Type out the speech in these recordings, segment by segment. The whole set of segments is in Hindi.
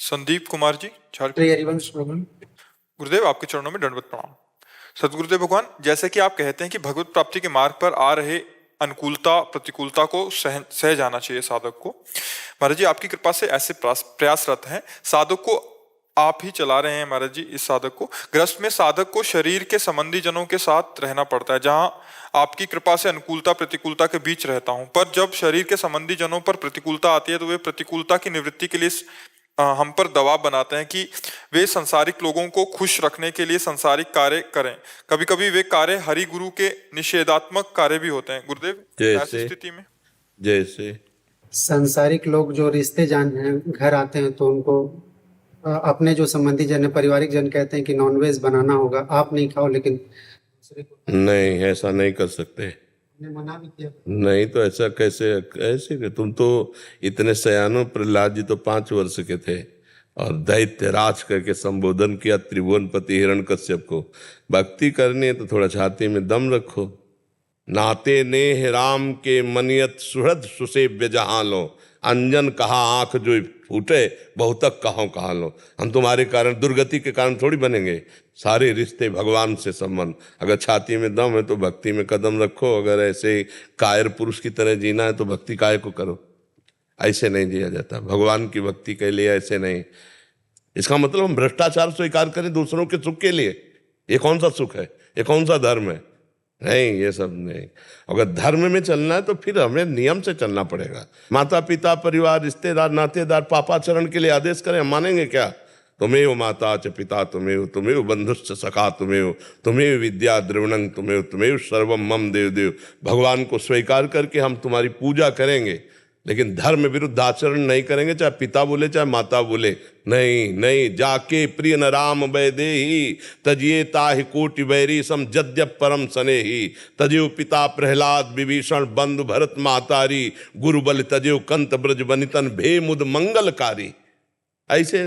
संदीप कुमार जी, झारखंड। श्री हरिवंश भगवान। गुरुदेव, आपके चरणों में दंडवत प्रणाम। सदगुरुदेव भगवान, जैसे कि आप कहते हैं कि भगवत प्राप्ति के मार्ग पर आ रहे अनुकूलता प्रतिकूलता को सह जाना चाहिए साधक को। महाराज जी, आपकी कृपा से ऐसे प्रयासरत हैं। साधक को आप ही चला रहे हैं महाराज जी। इस साधक को गृहस्थ में साधक को शरीर के संबंधी जनों के साथ रहना पड़ता है, जहां आपकी कृपा से अनुकूलता प्रतिकूलता के बीच रहता हूं। पर जब शरीर के संबंधी जनों पर प्रतिकूलता आती है तो वे प्रतिकूलता की निवृत्ति के लिए हम पर दबाव बनाते हैं कि वे संसारिक लोगों को खुश रखने के लिए संसारिक कार्य करें। कभी कभी वे कार्य हरि गुरु के निषेधात्मक कार्य भी होते हैं। गुरुदेव, ऐसी स्थिति में जैसे सांसारिक लोग जो रिश्ते जान हैं घर आते हैं तो उनको अपने जो संबंधी जन है, पारिवारिक जन कहते हैं कि नॉनवेज बनाना होगा, आप नहीं खाओ, लेकिन नहीं, ऐसा नहीं कर सकते। ने मना भी किया। नहीं तो ऐसा कैसे? ऐसे कि तुम तो इतने सयानो, प्रहलाद जी तो 5 वर्ष के थे और दैत्य राज करके संबोधन किया त्रिभुवनपति हिरण्यकश्यप को। भक्ति करनी है तो थोड़ा छाती में दम रखो। नाते नेह राम के मनियत सुहृद सुसेव्य जहाँ लो, अंजन कहा आंख जो फूटे बहुतक कहो कहा लो। हम तुम्हारे कारण, दुर्गति के कारण थोड़ी बनेंगे। सारे रिश्ते भगवान से संबंध। अगर छाती में दम है तो भक्ति में कदम रखो। अगर ऐसे कायर पुरुष की तरह जीना है तो भक्ति काय को करो। ऐसे नहीं जिया जाता भगवान की भक्ति के लिए, ऐसे नहीं। इसका मतलब हम भ्रष्टाचार स्वीकार करें दूसरों के सुख के लिए? ये कौन सा सुख है? ये कौन सा धर्म है? नहीं, ये सब नहीं। अगर धर्म में चलना है तो फिर हमें नियम से चलना पड़ेगा। माता पिता परिवार रिश्तेदार नातेदार पापाचरण के लिए आदेश करें, हम मानेंगे क्या? तुम्हें माता च पिता तुम्हें, तुम्हें बंधुश्च सखा तुम्हें विद्या द्रविणं तुम्हें सर्वम मम देव देव। भगवान को स्वीकार करके हम तुम्हारी पूजा करेंगे, लेकिन धर्म विरुद्ध आचरण नहीं करेंगे, चाहे पिता बोले चाहे माता बोले। नहीं नहीं, जाके प्रिय न राम वैदेही तजिए ताहि कोटि वैरी सम जद्यप परम सनेही। तजेव पिता प्रहलाद विभीषण बंधु भरत मातारी, गुरु बल तजेव कंत ब्रज बनितन भे मुद मंगलकारी। ऐसे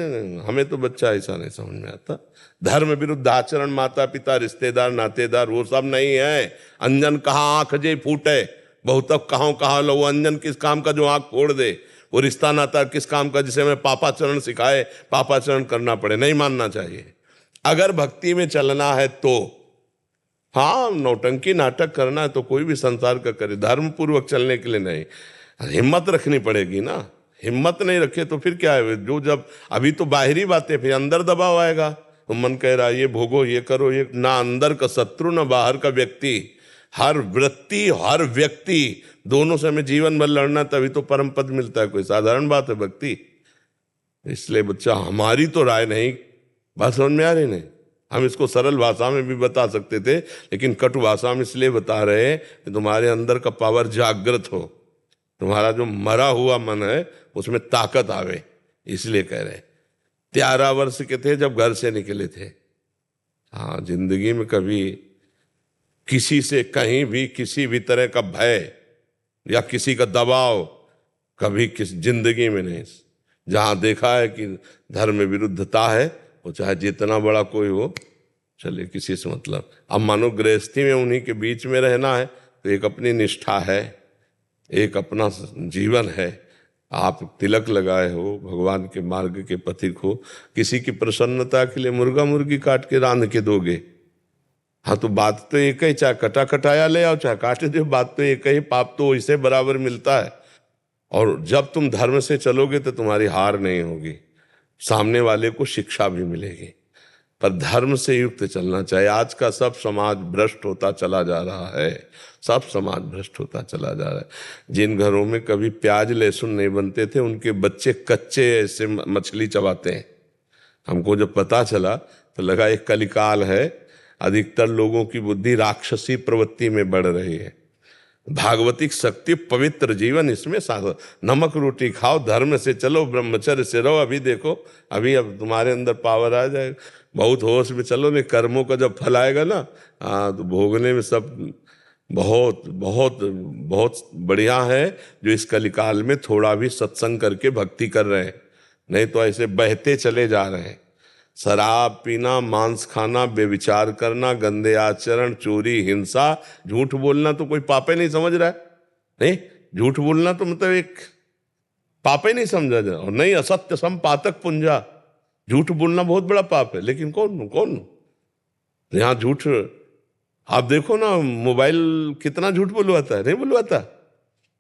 हमें तो बच्चा ऐसा नहीं समझ में आता। धर्म विरुद्ध आचरण, माता पिता रिश्तेदार नातेदार वो सब नहीं है। अंजन कहाँ आंख जे फूटे बहुतक कहा लो। वो अंजन किस काम का जो आंख फोड़ दे? वो रिश्ता नाता किस काम का जिसे हमें पापाचरण सिखाए, पापाचरण करना पड़े? नहीं मानना चाहिए। अगर भक्ति में चलना है तो हाँ, नौटंकी नाटक करना है तो कोई भी संसार का करे, धर्म पूर्वक चलने के लिए नहीं। हिम्मत रखनी पड़ेगी ना। हिम्मत नहीं रखे तो फिर क्या है? जो जब अभी तो बाहरी बातें, फिर अंदर दबाव आएगा। तो मन कह रहा है ये भोगो, ये करो, ये ना अंदर का शत्रु ना बाहर का व्यक्ति। हर वृत्ति हर व्यक्ति दोनों से हमें जीवन भर लड़ना, तभी तो परम पद मिलता है। कोई साधारण बात है भक्ति? इसलिए बच्चा, हमारी तो राय नहीं, बात समझ में आ रही नहीं। हम इसको सरल भाषा में भी बता सकते थे, लेकिन कटु भाषा में इसलिए बता रहे हैं कि तुम्हारे अंदर का पावर जागृत हो, तुम्हारा जो मरा हुआ मन है उसमें ताकत आवे, इसलिए कह रहे हैं। 13 वर्ष के थे जब घर से निकले थे। हाँ, जिंदगी में कभी किसी से कहीं भी किसी भी तरह का भय या किसी का दबाव कभी किस जिंदगी में नहीं। जहाँ देखा है कि धर्म विरुद्धता है, वो चाहे जितना बड़ा कोई हो, चले किसी से मतलब। अब मानो गृहस्थी में उन्हीं के बीच में रहना है तो एक अपनी निष्ठा है, एक अपना जीवन है। आप तिलक लगाए हो, भगवान के मार्ग के पथिक हो, किसी की प्रसन्नता के लिए मुर्गा मुर्गी काट के रांध के दोगे। हाँ, तो बात तो एक ही, चाहे कटा कटाया ले आओ चाहे काटे दो, बात तो एक ही, पाप तो इससे बराबर मिलता है। और जब तुम धर्म से चलोगे तो तुम्हारी हार नहीं होगी, सामने वाले को शिक्षा भी मिलेगी। पर धर्म से युक्त चलना चाहिए। आज का सब समाज भ्रष्ट होता चला जा रहा है, सब समाज भ्रष्ट होता चला जा रहा है। जिन घरों में कभी प्याज लहसुन नहीं बनते थे, उनके बच्चे कच्चे ऐसे मछली चबाते हैं। हमको जब पता चला तो लगा एक कलिकाल है, अधिकतर लोगों की बुद्धि राक्षसी प्रवृत्ति में बढ़ रही है। भागवतिक शक्ति, पवित्र जीवन इसमें साथ, नमक रोटी खाओ, धर्म से चलो, ब्रह्मचर्य से रहो। अभी देखो, अभी अब तुम्हारे अंदर पावर आ जाएगा। बहुत होश में चलो, नहीं कर्मों का जब फल आएगा ना, हाँ, तो भोगने में सब बहुत बहुत बहुत बढ़िया है जो इस कलिकाल में थोड़ा भी सत्संग करके भक्ति कर रहे हैं। नहीं तो ऐसे बहते चले जा रहे हैं। शराब पीना, मांस खाना, बेविचार करना, गंदे आचरण, चोरी, हिंसा, झूठ बोलना तो कोई पाप ही नहीं समझ रहा है। नहीं, झूठ बोलना तो मतलब एक पाप ही नहीं समझा जा, और नहीं असत्य संपातक पुंजा। झूठ बोलना बहुत बड़ा पाप है, लेकिन कौन कौन यहाँ झूठ, आप देखो ना मोबाइल कितना झूठ बुलवाता है, नहीं बुलवाता?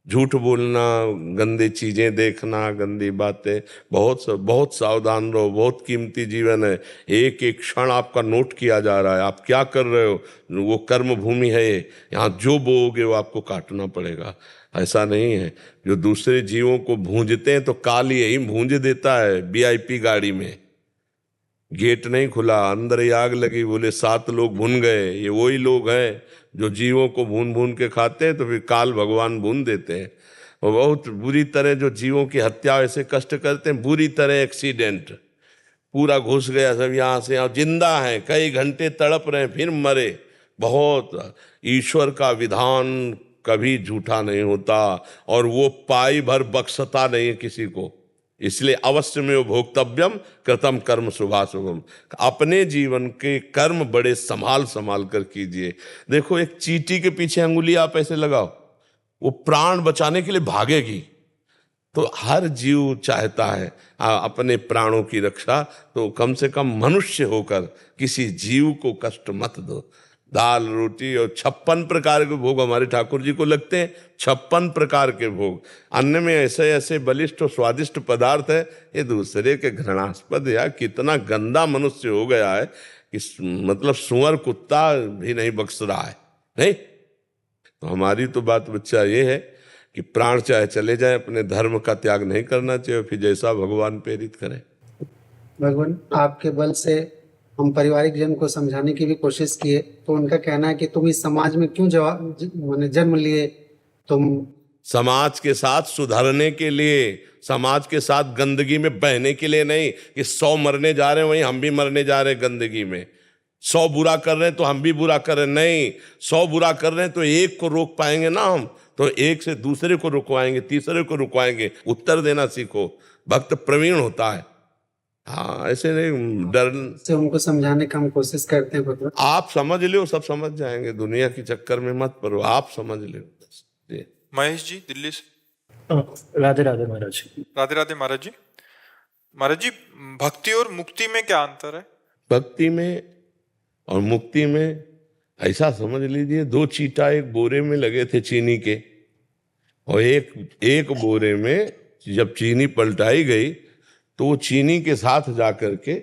झूठ बोलना, गंदी चीजें देखना, गंदी बातें, बहुत सावधान रहो, बहुत कीमती जीवन है। एक एक क्षण आपका नोट किया जा रहा है, आप क्या कर रहे हो, वो कर्म भूमि है ये, यहाँ जो बोओगे वो आपको काटना पड़ेगा। ऐसा नहीं है, जो दूसरे जीवों को भूंजते हैं तो काल यही भूंज देता है। वीआईपी गाड़ी में गेट नहीं खुला, अंदर ही आग लगी, बोले 7 लोग भून गए। ये वही लोग हैं जो जीवों को भून भून के खाते हैं, तो फिर काल भगवान भून देते हैं। और बहुत बुरी तरह जो जीवों की हत्या ऐसे कष्ट करते हैं, बुरी तरह एक्सीडेंट, पूरा घुस गया सब यहाँ से, यहाँ जिंदा है, कई घंटे तड़प रहे फिर मरे। बहुत ईश्वर का विधान कभी झूठा नहीं होता, और वो पाई भर बख्शता नहीं है किसी को। इसलिए अवश्य में वो भोक्तव्यम कृतम कर्म शुभाशुभम। अपने जीवन के कर्म बड़े संभाल संभाल कर कीजिए। देखो, एक चींटी के पीछे अंगुली आप ऐसे लगाओ, वो प्राण बचाने के लिए भागेगी। तो हर जीव चाहता है अपने प्राणों की रक्षा, तो कम से कम मनुष्य होकर किसी जीव को कष्ट मत दो। दाल रोटी और 56 प्रकार के भोग हमारे ठाकुर जी को लगते हैं, 56 प्रकार के भोग। अन्न में ऐसे ऐसे बलिष्ठ और स्वादिष्ट पदार्थ है, ये दूसरे के घृणास्पद। या कितना गंदा मनुष्य हो गया है कि मतलब सुअर कुत्ता भी नहीं बख्श रहा है, नहीं? तो हमारी तो बात बच्चा ये है कि प्राण चाहे चले जाए, अपने धर्म का त्याग नहीं करना चाहिए, फिर जैसा भगवान प्रेरित करें। भगवान, आपके बल से हम पारिवारिक जन को समझाने की भी कोशिश किए, तो उनका कहना है कि तुम इस समाज में क्यों माने जन्म लिए, तुम समाज के साथ सुधरने के लिए, समाज के साथ गंदगी में बहने के लिए नहीं कि 100 मरने जा रहे हैं वहीं हम भी मरने जा रहे हैं गंदगी में। 100 बुरा कर रहे हैं तो हम भी बुरा कर रहे हैं, नहीं। 100 बुरा कर रहे हैं तो एक को रोक पाएंगे ना हम, तो एक से दूसरे को रुकवाएंगे, तीसरे को रुकवाएंगे। उत्तर देना सीखो, भक्त प्रवीण होता है। हाँ, ऐसे नहीं डर से उनको समझाने का हम कोशिश करते हैं भगवान। आप समझ लो, सब समझ जाएंगे, दुनिया की चक्कर में मत पड़ो, आप समझ लो बस। महेश जी दिल्ली से। राधे राधे महाराज। राधे राधे महाराज जी। महाराज जी, भक्ति और मुक्ति में क्या अंतर है? भक्ति में और मुक्ति में ऐसा समझ लीजिए, 2 चीटा एक बोरे में लगे थे चीनी के, और एक बोरे में जब चीनी पलटाई गई तो वो चीनी के साथ जाकर के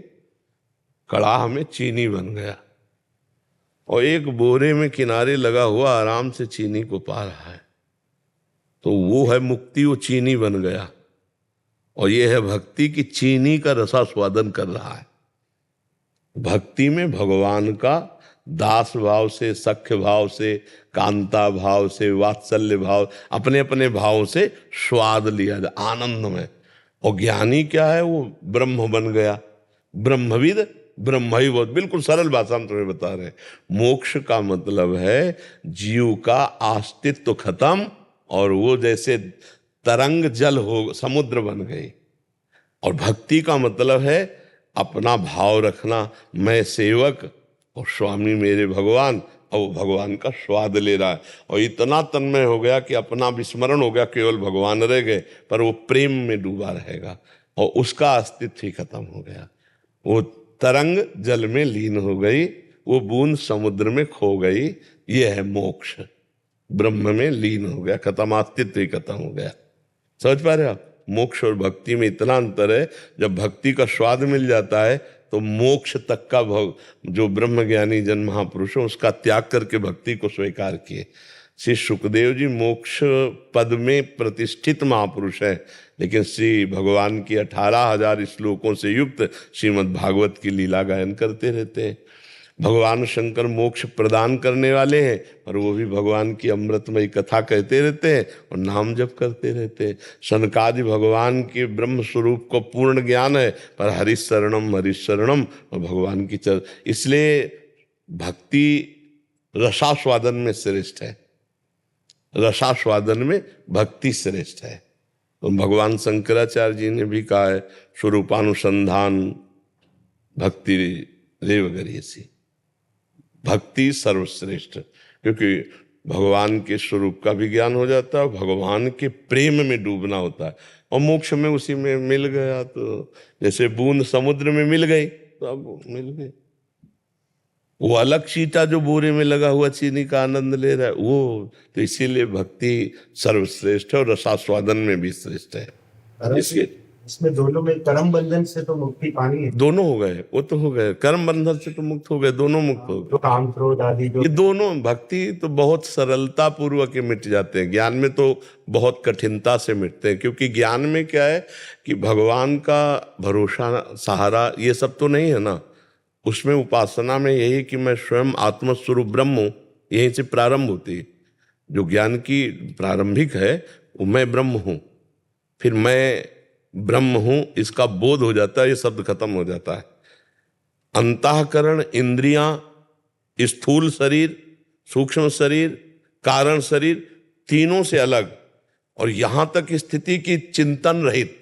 कड़ाह में चीनी बन गया, और एक बोरे में किनारे लगा हुआ आराम से चीनी को पा रहा है। तो वो है मुक्ति, वो चीनी बन गया। और ये है भक्ति की चीनी का रसास्वादन कर रहा है। भक्ति में भगवान का दास भाव से, सख्य भाव से, कांता भाव से, वात्सल्य भाव, अपने अपने भाव से स्वाद लिया जाए, आनंद में। और ज्ञानी क्या है, वो ब्रह्म बन गया, ब्रह्मविद ब्रह्मैव। बिल्कुल सरल भाषा में तुम्हें बता रहे हैं। मोक्ष का मतलब है जीव का अस्तित्व खत्म, और वो जैसे तरंग जल हो, समुद्र बन गई। और भक्ति का मतलब है अपना भाव रखना, मैं सेवक और स्वामी मेरे भगवान, और वो भगवान का स्वाद ले रहा है। और इतना तन्मय हो गया कि अपना विस्मरण हो गया, केवल भगवान रह गए, पर वो प्रेम में डूबा रहेगा, और उसका अस्तित्व ही खत्म हो गया। वो तरंग जल में लीन हो गई, वो बूंद समुद्र में खो गई। ये है मोक्ष, ब्रह्म में लीन हो गया, खत्म, अस्तित्व ही खत्म हो गया। समझ पा रहे आप? मोक्ष और भक्ति में इतना अंतर है। जब भक्ति का स्वाद मिल जाता है तो मोक्ष तक का जो ब्रह्म ज्ञानी जन महापुरुष है उसका त्याग करके भक्ति को स्वीकार किए। श्री सुखदेव जी मोक्ष पद में प्रतिष्ठित महापुरुष है, लेकिन श्री भगवान की 18,000 श्लोकों से युक्त श्रीमद् भागवत की लीला गायन करते रहते हैं। भगवान शंकर मोक्ष प्रदान करने वाले हैं, और वो भी भगवान की अमृतमयी कथा कहते रहते हैं और नाम जप करते रहते हैं। सनकादि भगवान के ब्रह्म स्वरूप को पूर्ण ज्ञान है, पर हरिशरणम हरिशरणम, और भगवान की इसलिए भक्ति रसास्वादन में श्रेष्ठ है, रसास्वादन में भक्ति श्रेष्ठ है। तो भगवान शंकराचार्य जी ने भी कहा है, स्वरूपानुसंधान भक्ति रेव गरीयसी, भक्ति सर्वश्रेष्ठ। क्योंकि भगवान के स्वरूप का भी ज्ञान हो जाता है और भगवान के प्रेम में डूबना होता है। और मोक्ष में उसी में मिल गया तो जैसे बूंद समुद्र में मिल गई तो अब मिल गई। वो अलग चीटा जो बोरे में लगा हुआ चीनी का आनंद ले रहा है वो, तो इसीलिए भक्ति सर्वश्रेष्ठ है और रसास्वादन में भी श्रेष्ठ है। इसके इसमें दोनों में कर्म बंधन से तो मुक्ति पानी है, दोनों हो गए, वो तो हो गए, कर्म बंधन से तो मुक्त हो गए, दोनों मुक्त हो गए। जो काम क्रोध आदि जो ये दोनों भक्ति तो बहुत सरलता पूर्वक के मिट जाते हैं, ज्ञान में तो बहुत कठिनता से मिटते हैं। क्योंकि ज्ञान में क्या है कि भगवान का भरोसा सहारा ये सब तो नहीं है ना। उसमें उपासना में यही कि मैं स्वयं आत्मस्वरूप ब्रह्म हूँ, यहीं से प्रारंभ होती है। जो ज्ञान की प्रारंभिक है वो मैं ब्रह्म हूँ, फिर मैं ब्रह्म हूँ इसका बोध हो जाता है, ये शब्द खत्म हो जाता है। अंतःकरण, इंद्रियां, स्थूल शरीर, सूक्ष्म शरीर, कारण शरीर, तीनों से अलग, और यहां तक स्थिति की चिंतन रहित,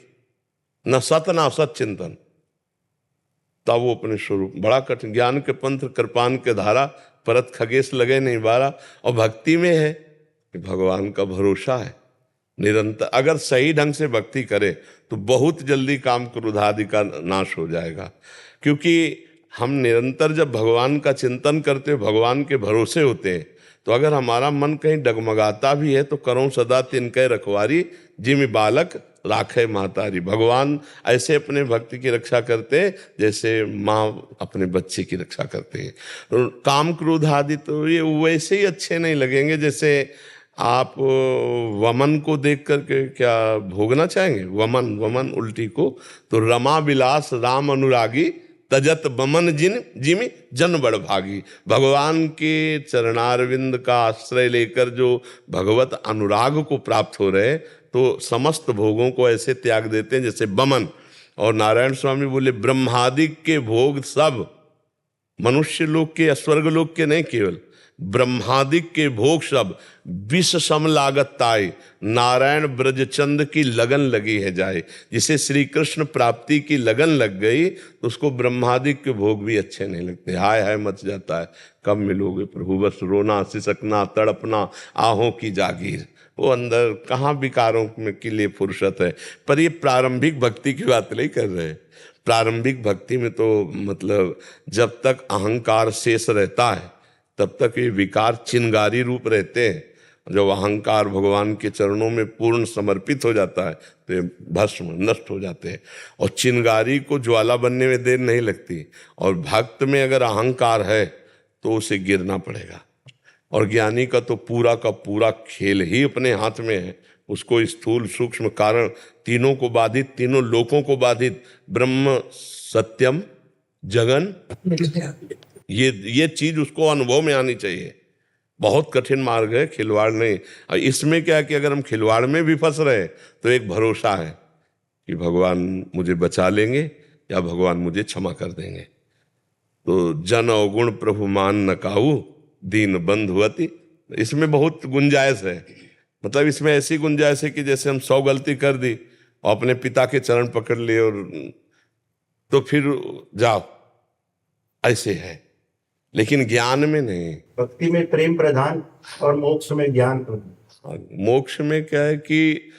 न सत न असत चिंतन, तब वो अपने स्वरूप। बड़ा कठिन, ज्ञान के पंथ कृपान के धारा, परत खगेश लगे नहीं बारा। और भक्ति में है कि भगवान का भरोसा है निरंतर। अगर सही ढंग से भक्ति करे तो बहुत जल्दी काम क्रोध आदि का नाश हो जाएगा। क्योंकि हम निरंतर जब भगवान का चिंतन करते, भगवान के भरोसे होते हैं, तो अगर हमारा मन कहीं डगमगाता भी है तो करो सदा तिनके रखवारी, जिम बालक राखे महतारी। भगवान ऐसे अपने भक्त की रक्षा करते हैं जैसे माँ अपने बच्चे की रक्षा करते हैं। तो काम क्रोध आदि तो ये वैसे ही अच्छे नहीं लगेंगे जैसे आप वमन को देख करके क्या भोगना चाहेंगे। वमन, वमन उल्टी को, तो रमा विलास राम अनुरागी, तजत बमन जिन जिमि जन बड़ भागी। भगवान के चरणारविंद का आश्रय लेकर जो भगवत अनुराग को प्राप्त हो रहे, तो समस्त भोगों को ऐसे त्याग देते हैं जैसे बमन। और नारायण स्वामी बोले ब्रह्मादिक के भोग सब, मनुष्य लोक के, स्वर्ग लोक के नहीं, केवल ब्रह्मादिक के भोग सब विष सम लागत ताई, नारायण ब्रजचंद की लगन लगी है जाए। जिसे श्री कृष्ण प्राप्ति की लगन लग गई तो उसको ब्रह्मादिक के भोग भी अच्छे नहीं लगते। हाय हाय मच जाता है, कब मिलोगे प्रभु, बस रोना सिसकना तड़पना आहों की जागीर। वो अंदर कहाँ विकारों में के लिए फुर्सत है। पर ये प्रारंभिक भक्ति की बात नहीं कर रहे। प्रारंभिक भक्ति में तो मतलब जब तक अहंकार शेष रहता है तब तक ये विकार चिंगारी रूप रहते हैं। जब अहंकार भगवान के चरणों में पूर्ण समर्पित हो जाता है तो ये भस्म नष्ट हो जाते हैं। और चिंगारी को ज्वाला बनने में देर नहीं लगती। और भक्त में अगर अहंकार है तो उसे गिरना पड़ेगा। और ज्ञानी का तो पूरा का पूरा खेल ही अपने हाथ में है। उसको स्थूल सूक्ष्म कारण तीनों को बाधित, तीनों लोकों को बाधित, ब्रह्म सत्यम जगन, ये चीज उसको अनुभव में आनी चाहिए। बहुत कठिन मार्ग है, खिलवाड़ नहीं। और इसमें क्या है कि अगर हम खिलवाड़ में भी फंस रहे तो एक भरोसा है कि भगवान मुझे बचा लेंगे या भगवान मुझे क्षमा कर देंगे। तो जन अवगुण प्रभु मान न काऊ, दीन बंधुवती, इसमें बहुत गुंजाइश है। मतलब इसमें ऐसी गुंजाइश है कि जैसे हम 100 गलती कर दी और अपने पिता के चरण पकड़ लिए और तो फिर जाओ, ऐसे है। लेकिन ज्ञान में नहीं। भक्ति में प्रेम प्रधान और मोक्ष में ज्ञान प्रधान। मोक्ष में क्या है कि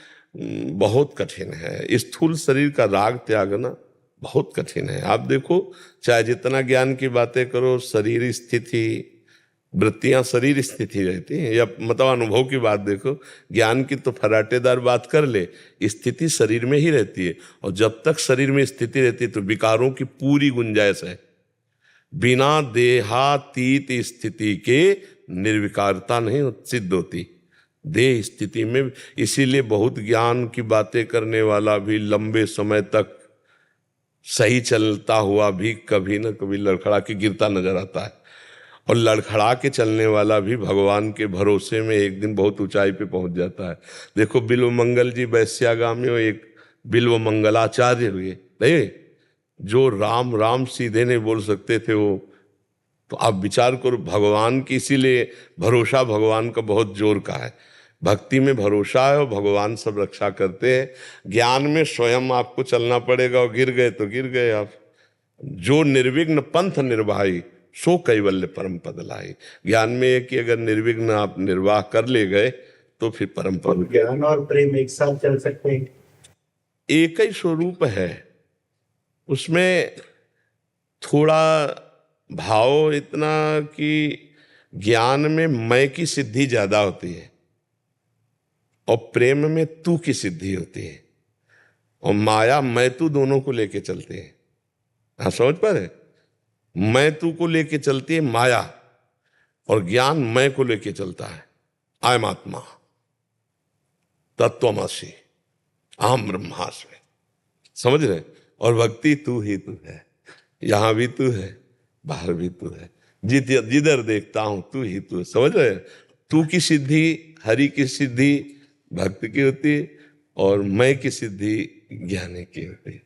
बहुत कठिन है। स्थूल शरीर का राग त्यागना बहुत कठिन है। आप देखो, चाहे जितना ज्ञान की बातें करो, शरीर स्थिति, वृत्तियां शरीर स्थिति रहती हैं। या मतलब अनुभव की बात देखो, ज्ञान की तो फराटेदार बात कर ले, स्थिति शरीर में ही रहती है। और जब तक शरीर में स्थिति रहती है तो विकारों की पूरी गुंजाइश है। बिना देहातीत स्थिति के निर्विकारता नहीं सिद्ध होती। देह स्थिति में इसीलिए बहुत ज्ञान की बातें करने वाला भी लंबे समय तक सही चलता हुआ भी कभी न कभी लड़खड़ा के गिरता नजर आता है। और लड़खड़ा के चलने वाला भी भगवान के भरोसे में एक दिन बहुत ऊंचाई पे पहुंच जाता है। देखो बिल्व मंगल जी वैश्यागामी एक बिल्व मंगलाचार्य हुए, नहीं, जो राम राम सीधे नहीं बोल सकते थे वो। तो आप विचार करो, भगवान की, इसीलिए भरोसा भगवान का बहुत जोर का है। भक्ति में भरोसा है और भगवान सब रक्षा करते हैं। ज्ञान में स्वयं आपको चलना पड़ेगा और गिर गए तो गिर गए आप। जो निर्विघ्न पंथ निर्वाही सो कैवल्य परम पद लाई। ज्ञान में है कि अगर निर्विघ्न आप निर्वाह कर ले गए तो फिर परम पद। ज्ञान और प्रेम एक साथ चल सकते हैं? एक ही स्वरूप है, उसमें थोड़ा भाव इतना कि ज्ञान में मैं की सिद्धि ज्यादा होती है और प्रेम में तू की सिद्धि होती है, और माया मैं तू दोनों को लेके चलती है। आप समझ पा रहे? मैं तू को लेके चलती है माया, और ज्ञान मैं को लेके चलता है। अयम आत्मा तत्वमसि अहम ब्रह्मास्मि। समझ रहे? और भक्ति तू ही तू है, यहां भी तू है, बाहर भी तू है, जिधर देखता हूं तू ही तू है। समझ रहे? तू की सिद्धि, हरि की सिद्धि भक्त की होती है, और मैं की सिद्धि ज्ञानी की होती है।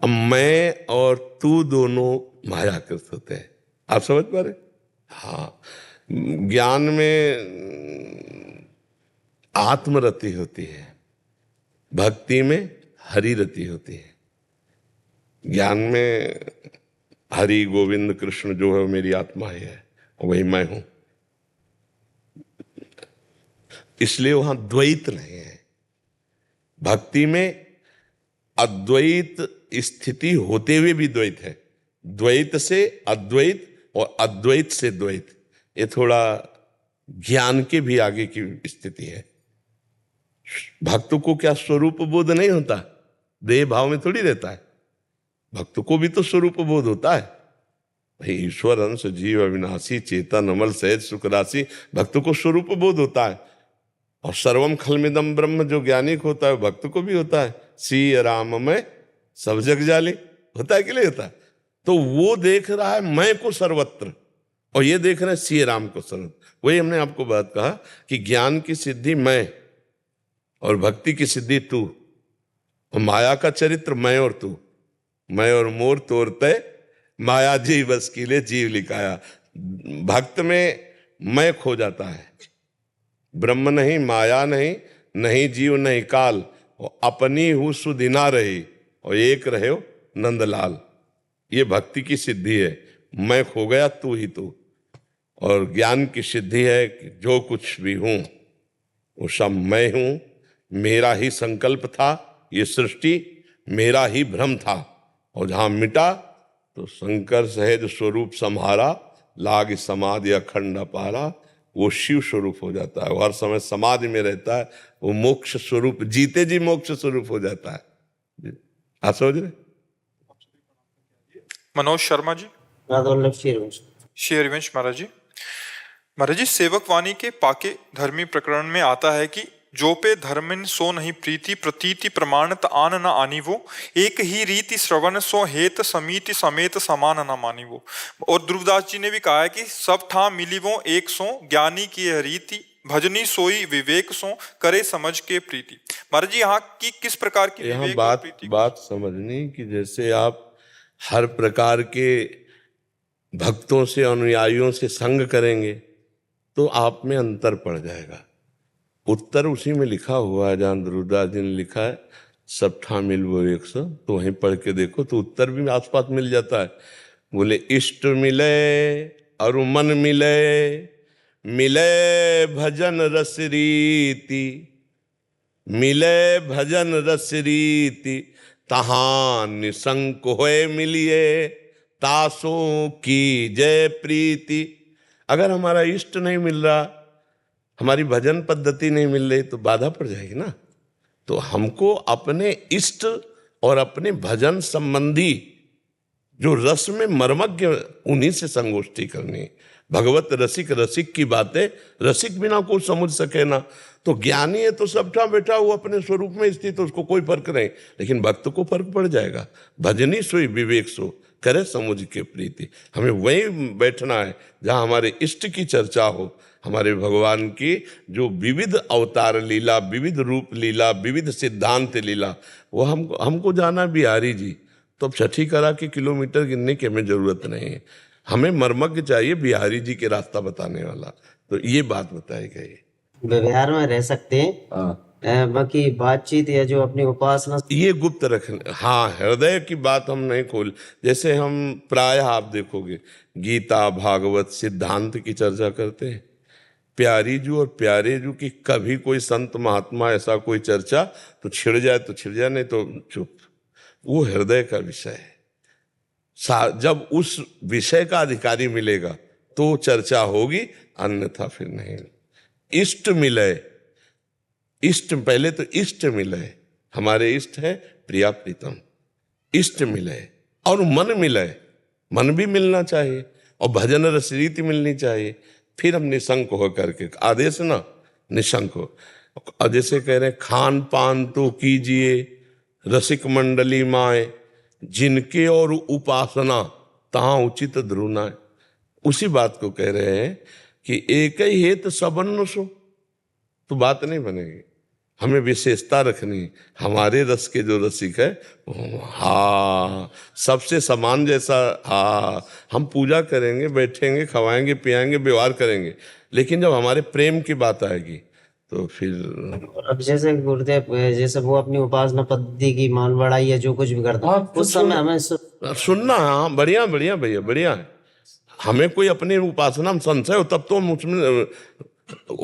अब मैं और तू दोनों मायाकृत होते हैं। आप समझ पा रहे? हाँ, ज्ञान में आत्मरति होती है, भक्ति में हरि रति होती है। ज्ञान में हरि गोविंद कृष्ण जो है मेरी आत्मा ही है, वही मैं हूं, इसलिए वहां द्वैत नहीं है। भक्ति में अद्वैत स्थिति होते हुए भी द्वैत है, द्वैत से अद्वैत और अद्वैत से द्वैत। ये थोड़ा ज्ञान के भी आगे की स्थिति है। भक्त को क्या स्वरूप बोध नहीं होता? देह भाव में थोड़ी रहता है, भक्त को भी तो स्वरूप बोध होता है। भाई ईश्वर अंश जीव अविनाशी चेतन अमल सहज सुख राशि, भक्त को स्वरूप बोध होता है। और सर्वम खलमिदम ब्रह्म जो ज्ञानी को होता है भक्त को भी होता है। सी राम में सब जग जाले, होता है कि नहीं होता? तो वो देख रहा है मैं को सर्वत्र, और ये देख रहे हैं सी राम को सर्वत्र। वही हमने आपको बात कहा कि ज्ञान की सिद्धि मैं और भक्ति की सिद्धि तू, और माया का चरित्र मैं और तू। मैं और मोर तोरते माया जी बस कीले जीव लिखाया। भक्त में मैं खो जाता है, ब्रह्म नहीं, माया नहीं, नहीं जीव नहीं काल, और अपनी हूं सुदिना रही और एक रहे हो नंदलाल। ये भक्ति की सिद्धि है, मैं खो गया तू ही तू। और ज्ञान की सिद्धि है कि जो कुछ भी हूं वो सब मैं हूं, मेरा ही संकल्प था, ये सृष्टि मेरा ही भ्रम था, और जहां मिटा तो शंकर सहज स्वरूप संहारा, लाग समाधि अखंड अपारा। वो शिव स्वरूप हो जाता है, वो हर समय समाधि में रहता है, वो मोक्ष स्वरूप, जीते जी मोक्ष स्वरूप हो जाता है। आप समझ रहे? मनोज शर्मा जी। श्री हरिवंश महाराज जी। महाराज जी, सेवक वाणी के पाके धर्मी प्रकरण में आता है कि जो पे धर्मिन सो नहीं प्रीति प्रतीति प्रमाणत आन न आनी वो, एक ही रीति श्रवण सो हेत समीति समेत समान न मानी वो। और ध्रुवदास जी ने भी कहा है कि सब ठा मिली वो एक सो, ज्ञानी की यह रीति भजनी सोई विवेक सो, करे समझ के प्रीति। महाराज जी, यहाँ की किस प्रकार की यहाँ विवेक और प्रीति बात समझनी कि जैसे आप हर प्रकार के भक्तों से अनुयायियों से संग करेंगे तो आप में अंतर पड़ जाएगा। उत्तर उसी में लिखा हुआ है, जहां ध्रुवदास जी ने लिखा है सब ठा मिल वो 100, तो वहीं पढ़ के देखो तो उत्तर भी आसपास मिल जाता है। बोले इष्ट मिले और मन मिले, मिले भजन रस रीति, मिले भजन रस रीति, तहां निसंक होए मिलिए, तासों की जय प्रीति। अगर हमारा इष्ट नहीं मिल रहा, हमारी भजन पद्धति नहीं मिल रही, तो बाधा पड़ जाएगी ना। तो हमको अपने इष्ट और अपने भजन संबंधी जो रस में मर्मज्ञ, उन्हीं से संगोष्ठी करनी। भगवत रसिक रसिक की बातें रसिक बिना कोई समझ सके ना। तो ज्ञानी है तो सबटा बैठा वो अपने स्वरूप में स्थित, तो उसको कोई फर्क नहीं, लेकिन भक्त को फर्क पड़ जाएगा। भजनी सोई विवेक सो, करे समुझ के प्रीति। हमें वहीं बैठना है जहां हमारे इष्ट की चर्चा हो, हमारे भगवान की जो विविध अवतार लीला, विविध रूप लीला, विविध सिद्धांत लीला, वो हमको जाना बिहारी जी। तो अब छठी करा के किलोमीटर गिनने की हमें जरूरत नहीं है, हमें मर्मज्ञ चाहिए बिहारी जी के रास्ता बताने वाला। तो ये बात बताई गई। व्यवहार में रह सकते हैं बाकी बातचीत या जो अपनी उपासना ये गुप्त रखने, हाँ, हृदय की बात हम नहीं खोल। जैसे हम प्रायः आप देखोगे गीता भागवत सिद्धांत की चर्चा करते हैं, प्यारी जू और प्यारे जू की कभी कोई संत महात्मा ऐसा कोई चर्चा तो छिड़ जाए तो छिड़ जाए, नहीं तो चुप। वो हृदय का विषय है। जब उस विषय का अधिकारी मिलेगा तो चर्चा होगी, अन्यथा फिर नहीं। इष्ट मिले, इष्ट पहले तो इष्ट मिले, हमारे इष्ट है प्रिया प्रीतम, इष्ट मिले और मन मिले, मन भी मिलना चाहिए और भजन रस रीति मिलनी चाहिए, फिर हम निशंक हो करके आदेश ना निशंक हो। और जैसे कह रहे हैं खान पान तो कीजिए रसिक मंडली माए, जिनके और उपासना तहाँ उचित ध्रुना। उसी बात को कह रहे हैं कि एक ही हेत सबन सो, तो बात नहीं बनेगी। हमें विशेषता रखनी, हमारे रस के जो रसिक है, हाँ, सबसे समान जैसा, हाँ, हम पूजा करेंगे, बैठेंगे, खवाएंगे, पियाएंगे, व्यवहार करेंगे, लेकिन जब हमारे प्रेम की बात आएगी तो फिर अब जैसे गुरुदेव जैसे वो अपनी उपासना पद्धति की मान बढ़ाई या जो कुछ भी करता है उस समय हमें सुनना। हाँ, बढ़िया बढ़िया भैया, बढ़िया है। हमें कोई अपनी उपासना में संशय हो तब तो हम उसमें,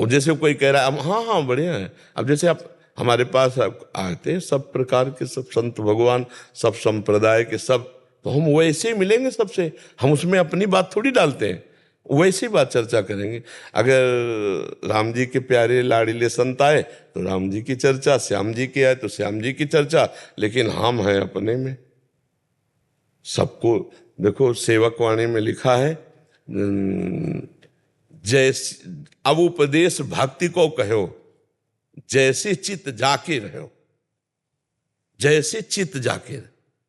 जैसे कोई कह रहा है हाँ हाँ बढ़िया है। अब जैसे आप हमारे पास आए थे सब प्रकार के, सब संत भगवान, सब संप्रदाय के, सब, तो हम वैसे ही मिलेंगे सबसे, हम उसमें अपनी बात थोड़ी डालते हैं, वैसी बात चर्चा करेंगे। अगर राम जी के प्यारे लाड़ीले संत आए तो राम जी की चर्चा, श्याम जी के आए तो श्याम जी की चर्चा, लेकिन हम हैं अपने में सबको। देखो सेवक वाणी में लिखा है, जैसे अब उपदेश भक्ति को कहो, जैसे चित्त जाके रहो, जैसे चित्त जाके,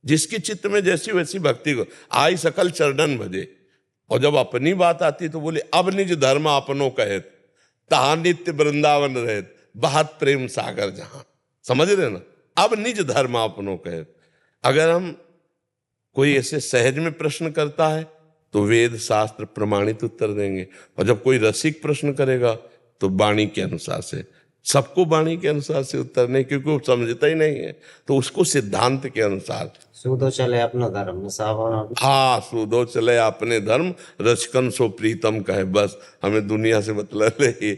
जिसकी चित्त में जैसी वैसी भक्ति को आई सकल चरणन भजे। और जब अपनी बात आती तो बोले अब निज धर्म अपनो कहत, तहा नित्य वृंदावन रहत, बहत प्रेम सागर जहां। समझ रहे ना, अब निज धर्म अपनो कहत। अगर हम कोई ऐसे सहज में प्रश्न करता है तो वेद शास्त्र प्रमाणित उत्तर देंगे, और जब कोई रसिक प्रश्न करेगा तो वाणी के अनुसार से, सबको वाणी के अनुसार से उत्तर नहीं, क्योंकि वो समझता ही नहीं है, तो उसको सिद्धांत के अनुसार। सूदो चले अपना धर्म सावन। हाँ, सूदो चले अपने धर्म, रचकन सो प्रीतम कहे। बस हमें दुनिया से मतलब नहीं,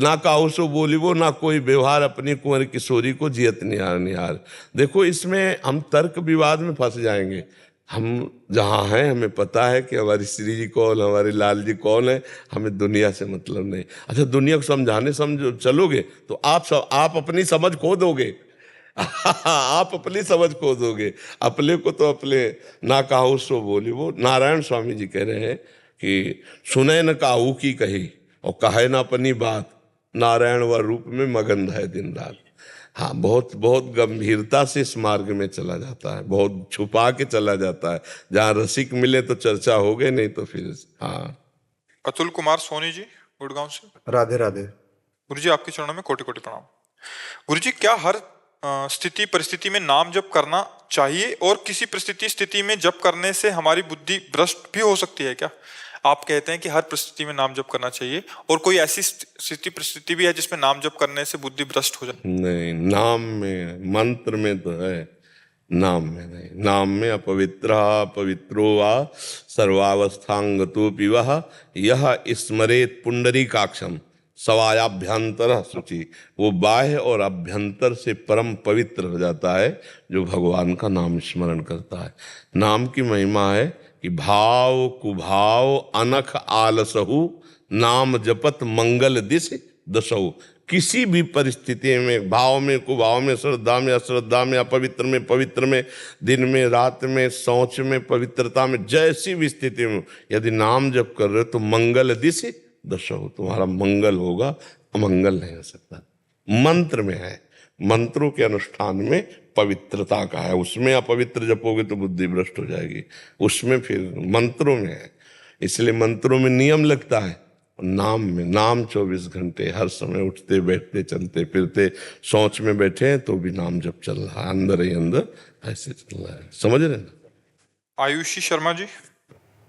ना काहू सो बोली वो, ना कोई व्यवहार अपनी कुंवर किशोरी को जियत निहार निहार। देखो इसमें हम तर्क विवाद में फंस जाएंगे। हम जहाँ हैं हमें पता है कि हमारी श्री जी कौन, हमारे लाल जी कौन है, हमें दुनिया से मतलब नहीं। अच्छा, दुनिया को समझाने चलोगे तो आप अपनी समझ खो दोगे आप अपनी समझ खो दोगे। अपने को तो अपने ना काहू सो बोली वो। नारायण स्वामी जी कह रहे हैं कि सुने न काहू की कही और कहे न अपनी बात, नारायण व रूप में मगन है दिन रात। हाँ, बहुत बहुत गंभीरता से इस मार्ग में चला जाता है, बहुत छुपा के चला जाता है। जहाँ रसिक मिले तो चर्चा हो गई, नहीं तो फिर। हाँ, अतुल कुमार सोनी जी गुड़गांव से। राधे राधे। गुरु जी आपके चरणों में कोटि कोटि प्रणाम। गुरु जी, क्या हर स्थिति परिस्थिति में नाम जप करना चाहिए, और किसी परिस्थिति स्थिति में जप करने से हमारी बुद्धि भ्रष्ट भी हो सकती है क्या? आप कहते हैं कि हर परिस्थिति में नाम जप करना चाहिए, और कोई ऐसी स्थिति परिस्थिति भी है जिसमें नाम जप करने से बुद्धि भ्रष्ट हो जाए? नहीं, नाम में, मंत्र में तो है, नाम में नहीं। नाम में अपवित्र पवित्रो वा सर्वावस्थांगतो पिवह यह स्मरेत पुंडरीकाक्षम सवायाभ्यंतर शुचि। वो बाह्य और अभ्यंतर से परम पवित्र हो जाता है जो भगवान का नाम स्मरण करता है। नाम की महिमा है कि भाव कुभाव अनख आलसहु, नाम जपत मंगल दिश दशहु। किसी भी परिस्थिति में, भाव में कुभाव में, श्रद्धा में अश्रद्धा में, अपवित्र में पवित्र में, दिन में रात में, शौच में पवित्रता में, जैसी भी स्थिति में यदि नाम जप कर रहे हो तो मंगल दिश दशहु, तुम्हारा मंगल होगा, अमंगल नहीं हो सकता। मंत्र में है, मंत्रों के अनुष्ठान में पवित्रता का है। उसमें अपवित्र जपोगे तो बुद्धि भ्रष्ट हो जाएगी, उसमें फिर मंत्रों में है। इसलिए मंत्रों में नियम लगता है, नाम में, नाम 24 घंटे हर समय, उठते बैठते चलते फिरते, शौच में बैठे हैं तो भी नाम जप चल रहा है, अंदर ही अंदर ऐसे चल रहा है। समझ रहे ना? आयुषी शर्मा जी।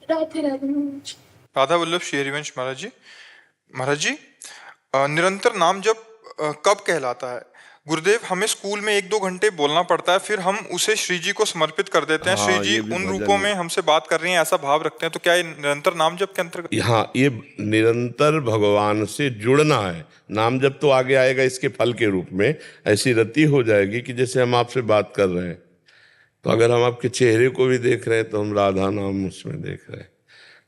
राधे राधे। राधा वल्लभ श्री हरिवंश महाराज जी। महाराज जी, निरंतर नाम जप कब कहलाता है? गुरुदेव, हमें स्कूल में 1-2 घंटे बोलना पड़ता है, फिर हम उसे श्री जी को समर्पित कर देते हैं। हाँ, श्री जी ये भी उन भजन रूपों है। में हमसे बात कर रही हैं, ऐसा भाव रखते हैं, तो क्या ये निरंतर नाम जप के अंतर्गत? हाँ, ये निरंतर भगवान से जुड़ना है। नाम जब तो आगे आएगा इसके फल के रूप में। ऐसी रति हो जाएगी कि जैसे हम आपसे बात कर रहे हैं, तो अगर हम आपके चेहरे को भी देख रहे हैं तो हम राधा नाम उसमें देख रहे हैं,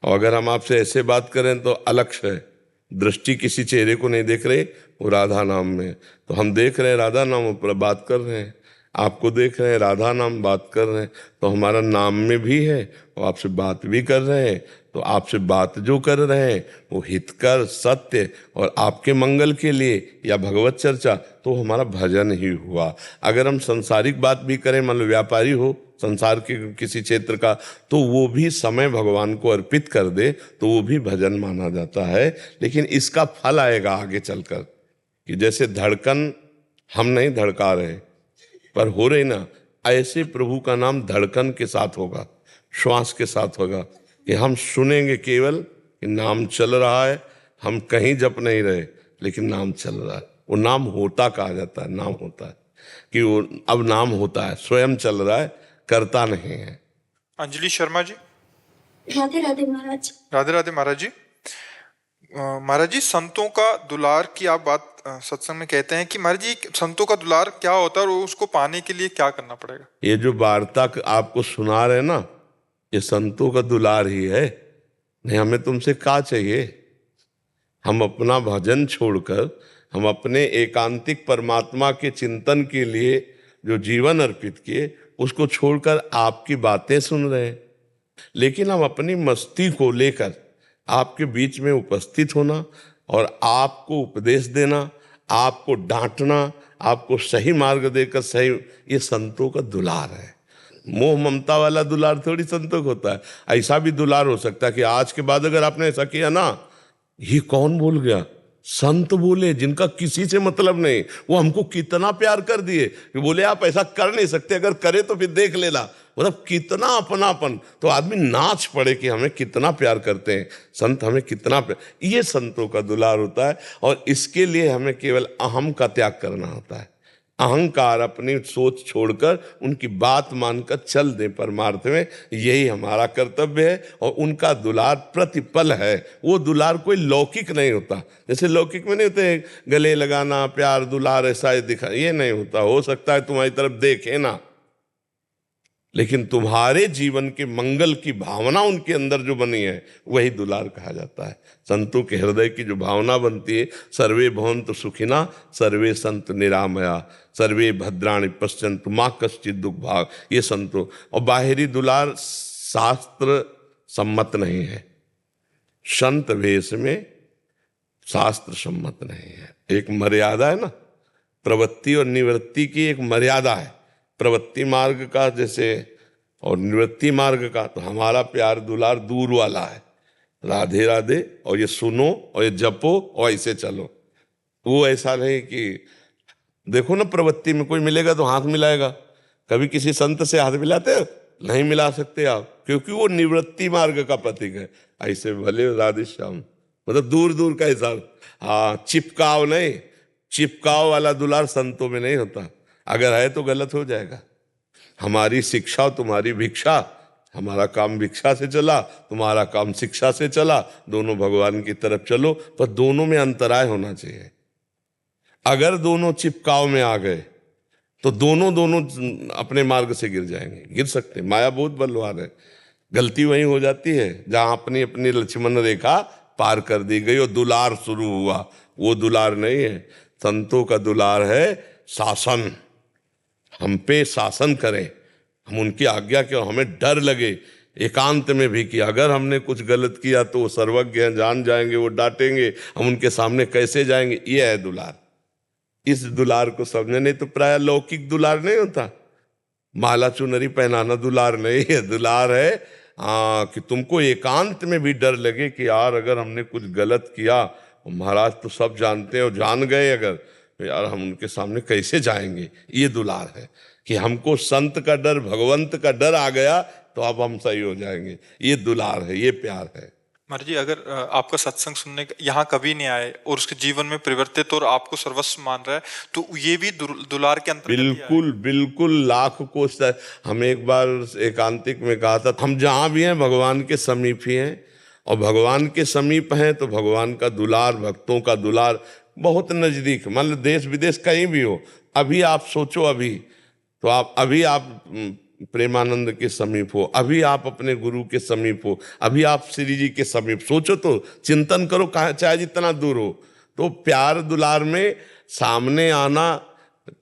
और अगर हम आपसे ऐसे बात करें तो अलक्ष्य है, दृष्टि किसी चेहरे को नहीं देख रहे, वो राधा नाम में। तो हम देख रहे हैं राधा नाम, ऊपर बात कर रहे हैं, आपको देख रहे हैं राधा नाम, बात कर रहे हैं, तो हमारा नाम में भी है और आपसे बात भी कर रहे हैं। तो आपसे बात जो कर रहे हैं वो हितकर, सत्य और आपके मंगल के लिए या भगवत चर्चा, तो हमारा भजन ही हुआ। अगर हम संसारिक बात भी करें, मान लो व्यापारी हो संसार के किसी क्षेत्र का, तो वो भी समय भगवान को अर्पित कर दे तो वो भी भजन माना जाता है। लेकिन इसका फल आएगा आगे चलकर, कि जैसे धड़कन हम नहीं धड़का रहे पर हो रही ना, ऐसे प्रभु का नाम धड़कन के साथ होगा, श्वास के साथ होगा, कि हम सुनेंगे केवल कि नाम चल रहा है, हम कहीं जप नहीं रहे लेकिन नाम चल रहा है। वो नाम होता कहा जाता है, नाम होता है कि वो अब नाम होता है, स्वयं चल रहा है, करता नहीं है। अंजलि शर्मा जी। राधे राधे महाराज। राधे राधे महाराज जी। महाराज जी, संतों का दुलार की आप बात सत्संग में कहते हैं कि महाराज जी संतों का दुलार क्या होता है और उसको पाने के लिए क्या करना पड़ेगा? ये जो वार्ता आपको सुना रहे ना, ये संतों का दुलार ही है। नहीं, हमें तुमसे क्या चाहिए? हम अपना भजन छोड़कर हम अपने एकांतिक परमात्मा के चिंतन के लिए जो जीवन अर्पित किए, उसको छोड़कर आपकी बातें सुन रहे हैं। लेकिन हम अपनी मस्ती को लेकर आपके बीच में उपस्थित होना और आपको उपदेश देना, आपको डांटना, आपको सही मार्ग देकर सही, ये संतों का दुलार है। मोह ममता वाला दुलार थोड़ी संतों को होता है। ऐसा भी दुलार हो सकता है कि आज के बाद अगर आपने ऐसा किया ना, ये कौन बोल गया? संत बोले, जिनका किसी से मतलब नहीं, वो हमको कितना प्यार कर दिए कि बोले आप ऐसा कर नहीं सकते, अगर करे तो फिर देख लेना। मतलब कितना अपनापन, तो आदमी नाच पड़े कि हमें कितना प्यार करते हैं संत, हमें कितना प्यार। ये संतों का दुलार होता है। और इसके लिए हमें केवल अहम का त्याग करना होता है। अहंकार, अपनी सोच छोड़कर उनकी बात मानकर चल दें परमार्थ में, यही हमारा कर्तव्य है। और उनका दुलार प्रतिपल है। वो दुलार कोई लौकिक नहीं होता, जैसे लौकिक में नहीं होते गले लगाना, प्यार दुलार ऐसा दिखा, ये नहीं होता। हो सकता है तुम्हारी तरफ देखे ना, लेकिन तुम्हारे जीवन के मंगल की भावना उनके अंदर जो बनी है, वही दुलार कहा जाता है। संतों के हृदय की जो भावना बनती है, सर्वे भवन्तु सुखिना सर्वे सन्तु निरामया सर्वे भद्राणि पश्यन्तु मा कश्चित् दुख भाग, ये संतों। और बाहरी दुलार शास्त्र सम्मत नहीं है, संत वेश में शास्त्र सम्मत नहीं है। एक मर्यादा है ना, प्रवृत्ति और निवृत्ति की एक मर्यादा है। प्रवृत्ति मार्ग का जैसे और निवृत्ति मार्ग का, तो हमारा प्यार दुलार दूर वाला है, राधे राधे और ये सुनो और ये जपो और ऐसे चलो। वो ऐसा नहीं कि देखो ना, प्रवृत्ति में कोई मिलेगा तो हाथ मिलाएगा, कभी किसी संत से हाथ मिलाते हो? नहीं मिला सकते आप, क्योंकि वो निवृत्ति मार्ग का प्रतीक है। ऐसे भले राधे श्याम, मतलब दूर दूर का हिसाब। हाँ, चिपकाव नहीं, चिपकाव वाला दुलार संतों में नहीं होता। अगर है तो गलत हो जाएगा। हमारी शिक्षा तुम्हारी भिक्षा, हमारा काम भिक्षा से चला, तुम्हारा काम शिक्षा से चला, दोनों भगवान की तरफ चलो, पर दोनों में अंतराय होना चाहिए। अगर दोनों चिपकाव में आ गए तो दोनों अपने मार्ग से गिर जाएंगे, गिर सकते। माया बहुत बलवान है। गलती वहीं हो जाती है जहां अपनी अपनी लक्ष्मण रेखा पार कर दी गई और दुलार शुरू हुआ। वो दुलार नहीं है। संतों का दुलार है शासन, हम पे शासन करें, हम उनकी आज्ञा के, हमें डर लगे एकांत में भी कि अगर हमने कुछ गलत किया तो वो सर्वज्ञ हैं, जान जाएंगे, वो डांटेंगे, हम उनके सामने कैसे जाएंगे। ये है दुलार। इस दुलार को समझने, नहीं तो प्राय लौकिक दुलार नहीं होता, माला चुनरी पहनाना दुलार नहीं है। दुलार है कि तुमको एकांत में भी डर लगे कि यार अगर हमने कुछ गलत किया, महाराज तो सब जानते हैं और जान गए अगर, तो यार हम उनके सामने कैसे जाएंगे। ये दुलार है कि हमको संत का डर, भगवंत का डर आ गया तो अब हम सही हो जाएंगे। ये दुलार है, ये प्यार है। महाराज जी, अगर आपका सत्संग सुनने यहाँ कभी नहीं आए और उसके जीवन में परिवर्तित और आपको सर्वस्व मान रहा है, तो ये भी दुलार के अंतर्गत ही आएगा। बिल्कुल बिल्कुल, लाख कोस। हम एक बार एकांतिक में कहा था, हम जहां भी हैं भगवान के समीप ही हैं, और भगवान के समीप हैं तो भगवान का दुलार, भक्तों का दुलार बहुत नजदीक। मान लो देश विदेश कहीं भी हो, अभी आप सोचो, अभी आप प्रेमानंद के समीप हो, अभी आप अपने गुरु के समीप हो, अभी आप श्री जी के समीप, सोचो तो, चिंतन करो, कहाँ चाहे जितना दूर हो। तो प्यार दुलार में सामने आना,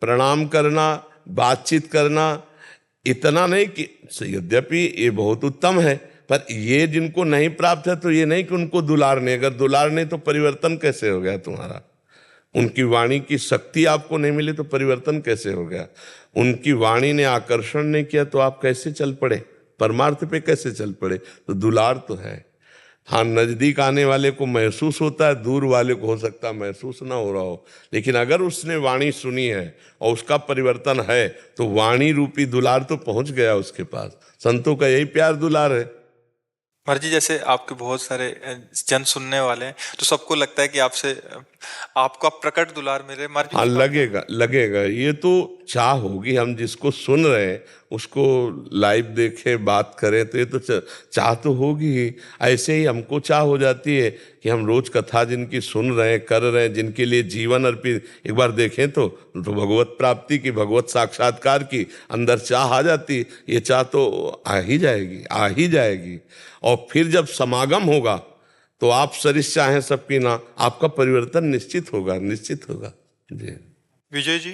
प्रणाम करना, बातचीत करना, इतना नहीं कि यद्यपि ये बहुत उत्तम है, पर ये जिनको नहीं प्राप्त है तो ये नहीं कि उनको दुलार नहीं। अगर दुलार नहीं तो परिवर्तन कैसे हो गया तुम्हारा? उनकी वाणी की शक्ति आपको नहीं मिली तो परिवर्तन कैसे हो गया? उनकी वाणी ने आकर्षण नहीं किया तो आप कैसे चल पड़े? परमार्थ पे कैसे चल पड़े? तो दुलार तो है। हाँ, नजदीक आने वाले को महसूस होता है, दूर वाले को हो सकता है महसूस ना हो रहा हो, लेकिन अगर उसने वाणी सुनी है और उसका परिवर्तन है तो वाणी रूपी दुलार तो पहुंच गया उसके पास। संतों का यही प्यार दुलार है। महाराज जी, जैसे आपके बहुत सारे जन सुनने वाले हैं, तो सबको लगता है कि आपसे आपका प्रकट दुलार मेरे महाराज जी। हाँ, लगेगा ये तो चाह होगी। हम जिसको सुन रहे हैं उसको लाइव देखें, बात करें, तो ये तो चाह तो होगी ही। ऐसे ही हमको चाह हो जाती है कि हम रोज कथा जिनकी सुन रहे हैं, कर रहे हैं, जिनके लिए जीवन अर्पित, एक बार देखें तो भगवत प्राप्ति की, भगवत साक्षात्कार की अंदर चाह आ जाती। ये चाह तो आ ही जाएगी। और फिर जब समागम होगा तो आप सरिस चाहें सबकी ना, आपका परिवर्तन निश्चित होगा जी। विजय जी।